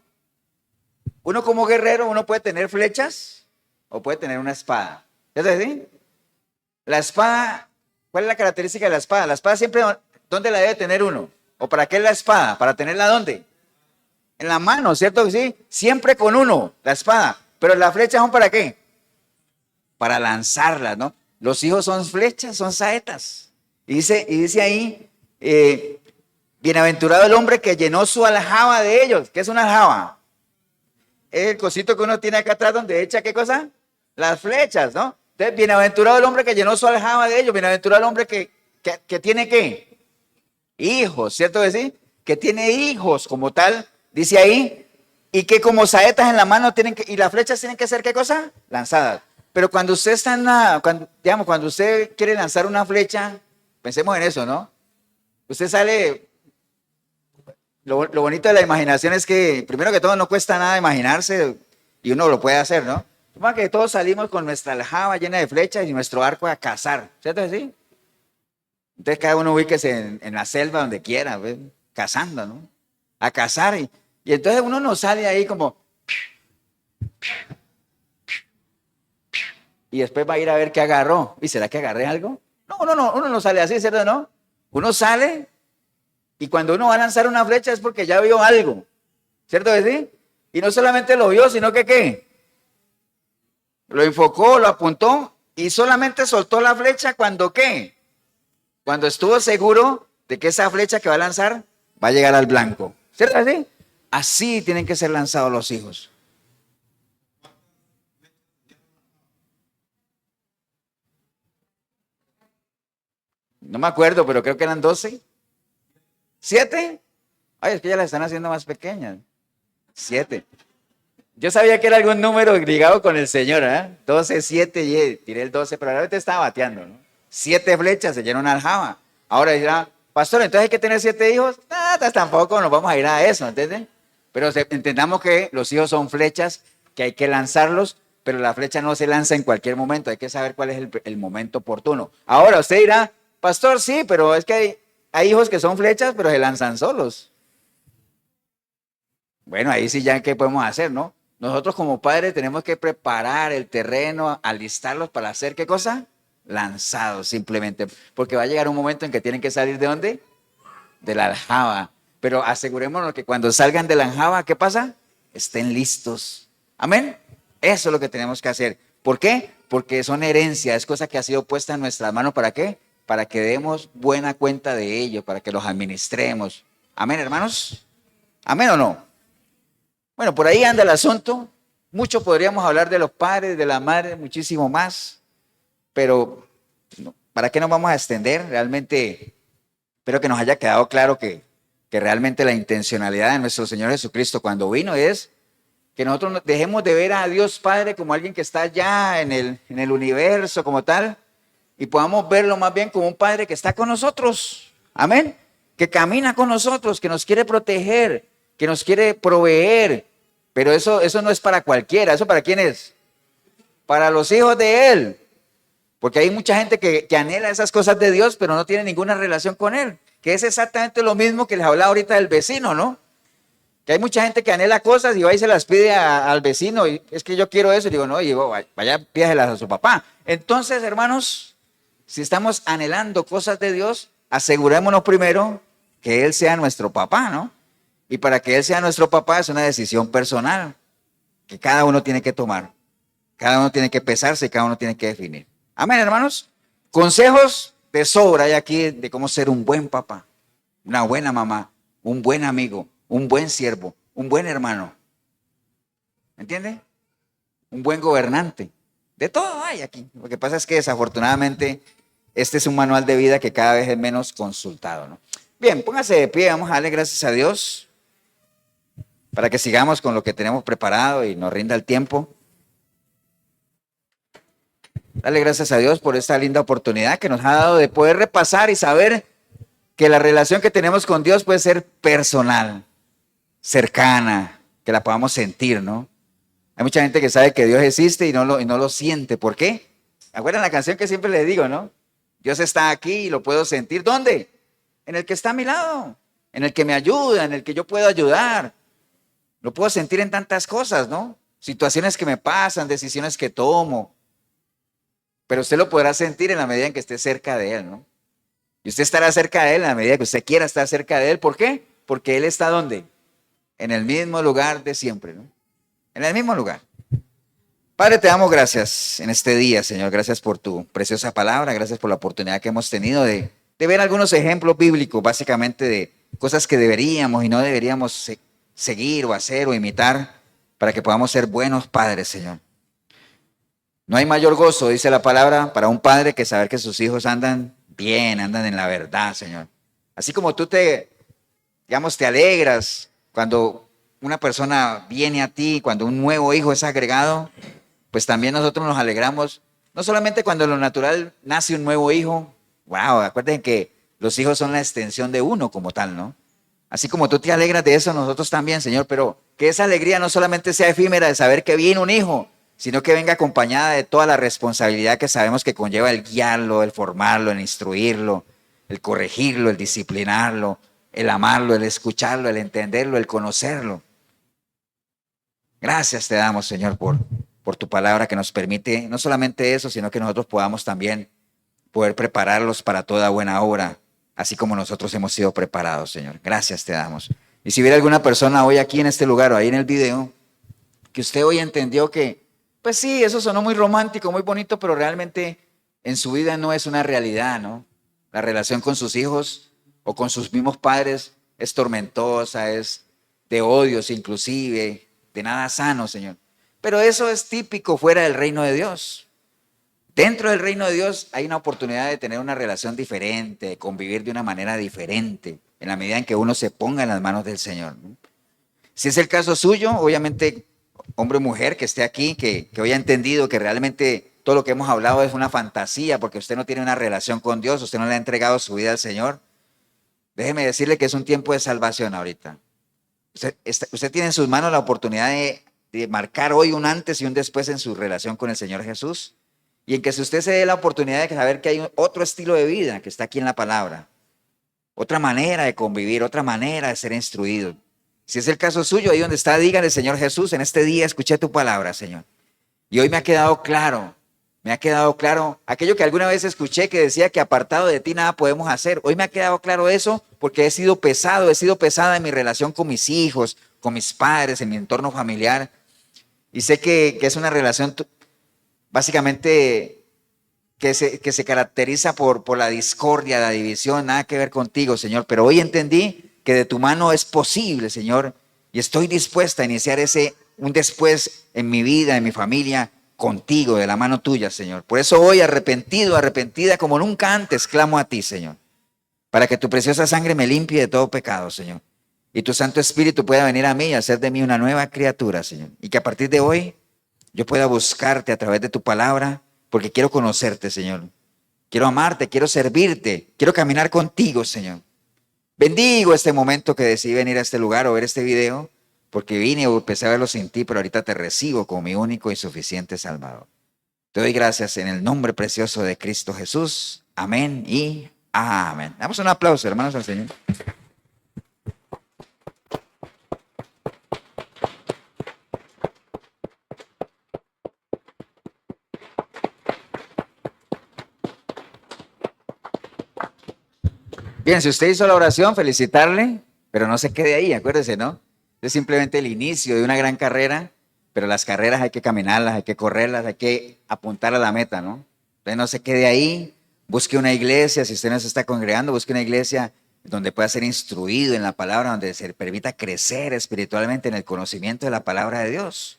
Uno como guerrero, uno puede tener flechas o puede tener una espada. ¿Es decir? La espada, ¿cuál es la característica de la espada? La espada siempre, ¿dónde la debe tener uno? ¿O para qué es la espada? ¿Para tenerla dónde? En la mano, ¿cierto que sí? Siempre con uno, la espada. Pero las flechas son ¿para qué? Para lanzarlas, ¿no? Los hijos son flechas, son saetas. Y dice ahí, bienaventurado el hombre que llenó su aljaba de ellos. ¿Qué es una aljaba? Es el cosito que uno tiene acá atrás donde echa, ¿qué cosa? Las flechas, ¿no? Entonces, bienaventurado el hombre que llenó su aljaba de ellos. Bienaventurado el hombre que tiene ¿qué? Hijos, ¿cierto que sí? Que tiene hijos como tal, dice ahí, y que como saetas en la mano y las flechas tienen que ser ¿qué cosa? Lanzadas. Pero cuando usted está cuando usted quiere lanzar una flecha, pensemos en eso, ¿no? Usted sale, lo bonito de la imaginación es que, primero que todo, no cuesta nada imaginarse y uno lo puede hacer, ¿no? Suponga que todos salimos con nuestra aljaba llena de flechas y nuestro arco a cazar, ¿cierto que sí? Entonces cada uno ubíquese en la selva donde quiera, ¿ves? Cazando, ¿no? A cazar y entonces uno no sale ahí como y después va a ir a ver qué agarró. ¿Y será que agarré algo? No, uno no sale así, ¿cierto? ¿No? Uno sale y cuando uno va a lanzar una flecha es porque ya vio algo, ¿cierto que sí? Y no solamente lo vio, sino que ¿qué? Lo enfocó, lo apuntó y solamente soltó la flecha cuando ¿qué? Cuando estuvo seguro de que esa flecha que va a lanzar va a llegar al blanco, ¿cierto que sí? Así tienen que ser lanzados los hijos. No me acuerdo, pero creo que eran 12. ¿7? Ay, es que ya las están haciendo más pequeñas. 7. Yo sabía que era algún número ligado con el Señor, ¿eh? 12, 7, y tiré el 12, pero ahora te estaba bateando, ¿no? 7 flechas se llenó una aljaba. Ahora dirá, pastor, entonces hay que tener 7 hijos. Nada, tampoco nos vamos a ir a eso, ¿entiendes? Pero entendamos que los hijos son flechas, que hay que lanzarlos, pero la flecha no se lanza en cualquier momento, hay que saber cuál es el momento oportuno. Ahora usted dirá, pastor, sí, pero es que hay hijos que son flechas, pero se lanzan solos. Bueno, ahí sí ya, ¿qué podemos hacer, no? Nosotros como padres tenemos que preparar el terreno, alistarlos para hacer, ¿qué cosa? Lanzados simplemente, porque va a llegar un momento en que tienen que salir ¿de dónde? De la aljaba. Pero asegurémonos que cuando salgan de la aljaba, ¿qué pasa? Estén listos. Amén. Eso es lo que tenemos que hacer. ¿Por qué? Porque son herencia, es cosa que ha sido puesta en nuestras manos. ¿Para qué? Para que demos buena cuenta de ellos, para que los administremos. Amén, hermanos. Amén o no. Bueno, por ahí anda el asunto. Mucho podríamos hablar de los padres, de la madre, muchísimo más. Pero, ¿para qué nos vamos a extender? Realmente, espero que nos haya quedado claro que realmente la intencionalidad de nuestro Señor Jesucristo cuando vino es que nosotros dejemos de ver a Dios Padre como alguien que está allá en el universo como tal y podamos verlo más bien como un Padre que está con nosotros. Amén. Que camina con nosotros, que nos quiere proteger, que nos quiere proveer. Pero eso no es para cualquiera. ¿Eso para quién es? Para los hijos de Él. Porque hay mucha gente que anhela esas cosas de Dios, pero no tiene ninguna relación con Él. Que es exactamente lo mismo que les hablaba ahorita del vecino, ¿no? Que hay mucha gente que anhela cosas y va y se las pide al vecino. Y es que yo quiero eso. Y digo, no, y digo, vaya, pídaselas a su papá. Entonces, hermanos, si estamos anhelando cosas de Dios, asegurémonos primero que Él sea nuestro papá, ¿no? Y para que Él sea nuestro papá es una decisión personal que cada uno tiene que tomar. Cada uno tiene que pesarse y cada uno tiene que definir. Amén, hermanos. Consejos de sobra hay aquí de cómo ser un buen papá, una buena mamá, un buen amigo, un buen siervo, un buen hermano. ¿Me entiende? Un buen gobernante. De todo hay aquí. Lo que pasa es que desafortunadamente este es un manual de vida que cada vez es menos consultado, ¿no? Bien, póngase de pie, vamos a darle gracias a Dios para que sigamos con lo que tenemos preparado y nos rinda el tiempo. Dale gracias a Dios por esta linda oportunidad que nos ha dado de poder repasar y saber que la relación que tenemos con Dios puede ser personal, cercana, que la podamos sentir, ¿no? Hay mucha gente que sabe que Dios existe y no lo siente. ¿Por qué? ¿Acuerdan la canción que siempre les digo, no? Dios está aquí y lo puedo sentir. ¿Dónde? En el que está a mi lado, en el que me ayuda, en el que yo puedo ayudar. Lo puedo sentir en tantas cosas, ¿no? Situaciones que me pasan, decisiones que tomo. Pero usted lo podrá sentir en la medida en que esté cerca de Él, ¿no? Y usted estará cerca de Él en la medida que usted quiera estar cerca de Él. ¿Por qué? Porque Él está ¿dónde? En el mismo lugar de siempre, ¿no? En el mismo lugar. Padre, te damos gracias en este día, Señor. Gracias por tu preciosa palabra. Gracias por la oportunidad que hemos tenido de ver algunos ejemplos bíblicos, básicamente de cosas que deberíamos y no deberíamos seguir o hacer o imitar para que podamos ser buenos padres, Señor. No hay mayor gozo, dice la palabra, para un padre que saber que sus hijos andan bien, andan en la verdad, Señor. Así como tú digamos, te alegras cuando una persona viene a ti, cuando un nuevo hijo es agregado, pues también nosotros nos alegramos, no solamente cuando en lo natural nace un nuevo hijo. Wow, acuérdense que los hijos son la extensión de uno como tal, ¿no? Así como tú te alegras de eso, nosotros también, Señor, pero que esa alegría no solamente sea efímera de saber que viene un hijo, sino que venga acompañada de toda la responsabilidad que sabemos que conlleva el guiarlo, el formarlo, el instruirlo, el corregirlo, el disciplinarlo, el amarlo, el escucharlo, el entenderlo, el conocerlo. Gracias te damos, Señor, por tu palabra que nos permite no solamente eso, sino que nosotros podamos también poder prepararlos para toda buena obra, así como nosotros hemos sido preparados, Señor. Gracias te damos. Y si hubiera alguna persona hoy aquí en este lugar o ahí en el video, que usted hoy entendió que, pues sí, eso sonó muy romántico, muy bonito, pero realmente en su vida no es una realidad, ¿no? La relación con sus hijos o con sus mismos padres es tormentosa, es de odios inclusive, de nada sano, Señor. Pero eso es típico fuera del reino de Dios. Dentro del reino de Dios hay una oportunidad de tener una relación diferente, de convivir de una manera diferente, en la medida en que uno se ponga en las manos del Señor, ¿no? Si es el caso suyo, obviamente, hombre o mujer que esté aquí, que hoy ha entendido que realmente todo lo que hemos hablado es una fantasía, porque usted no tiene una relación con Dios, usted no le ha entregado su vida al Señor, déjeme decirle que es un tiempo de salvación ahorita. Usted tiene en sus manos la oportunidad de marcar hoy un antes y un después en su relación con el Señor Jesús. Y en que si usted se dé la oportunidad de saber que hay otro estilo de vida que está aquí en la palabra, otra manera de convivir, otra manera de ser instruido. Si es el caso suyo, ahí donde está, dígale, Señor Jesús, en este día escuché tu palabra, Señor. Y hoy me ha quedado claro aquello que alguna vez escuché que decía que apartado de ti nada podemos hacer. Hoy me ha quedado claro eso porque he sido pesada en mi relación con mis hijos, con mis padres, en mi entorno familiar. Y sé que es una relación básicamente que se caracteriza por la discordia, la división, nada que ver contigo, Señor. Pero hoy entendí que de tu mano es posible, Señor, y estoy dispuesta a iniciar un después en mi vida, en mi familia, contigo, de la mano tuya, Señor. Por eso hoy arrepentida como nunca antes, clamo a ti, Señor, para que tu preciosa sangre me limpie de todo pecado, Señor. Y tu Santo Espíritu pueda venir a mí y hacer de mí una nueva criatura, Señor. Y que a partir de hoy yo pueda buscarte a través de tu palabra, porque quiero conocerte, Señor. Quiero amarte, quiero servirte, quiero caminar contigo, Señor. Bendigo este momento que decidí venir a este lugar o ver este video, porque vine o empecé a verlo sin ti, pero ahorita te recibo como mi único y suficiente Salvador. Te doy gracias en el nombre precioso de Cristo Jesús. Amén y amén. Damos un aplauso, hermanos, al Señor. Bien, si usted hizo la oración, felicitarle, pero no se quede ahí, acuérdese, ¿no? Es simplemente el inicio de una gran carrera, pero las carreras hay que caminarlas, hay que correrlas, hay que apuntar a la meta, ¿no? Entonces no se quede ahí, busque una iglesia, si usted no se está congregando, busque una iglesia donde pueda ser instruido en la palabra, donde se le permita crecer espiritualmente en el conocimiento de la palabra de Dios,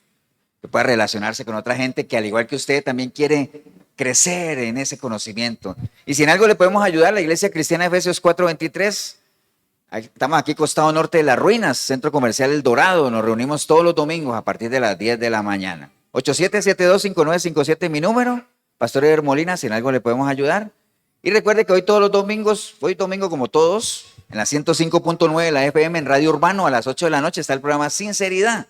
que pueda relacionarse con otra gente que al igual que usted también quiere crecer en ese conocimiento. Y si en algo le podemos ayudar, la Iglesia Cristiana Efesios 4:23, estamos aquí costado norte de las ruinas, Centro Comercial El Dorado, nos reunimos todos los domingos a partir de las 10 de la mañana. 8772-5957 mi número, Pastor Eber Molina, si en algo le podemos ayudar. Y recuerde que hoy todos los domingos, hoy domingo como todos, en la 105.9 de la FM en Radio Urbano a las 8 de la noche está el programa Sinceridad.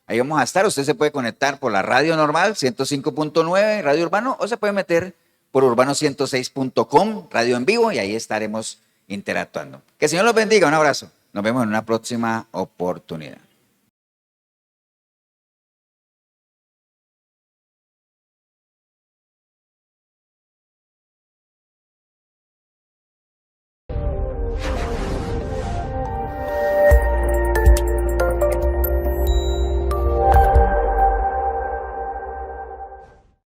Ahí vamos a estar, usted se puede conectar por la radio normal, 105.9, Radio Urbano, o se puede meter por urbano106.com, radio en vivo, y ahí estaremos interactuando. Que el Señor los bendiga, un abrazo. Nos vemos en una próxima oportunidad.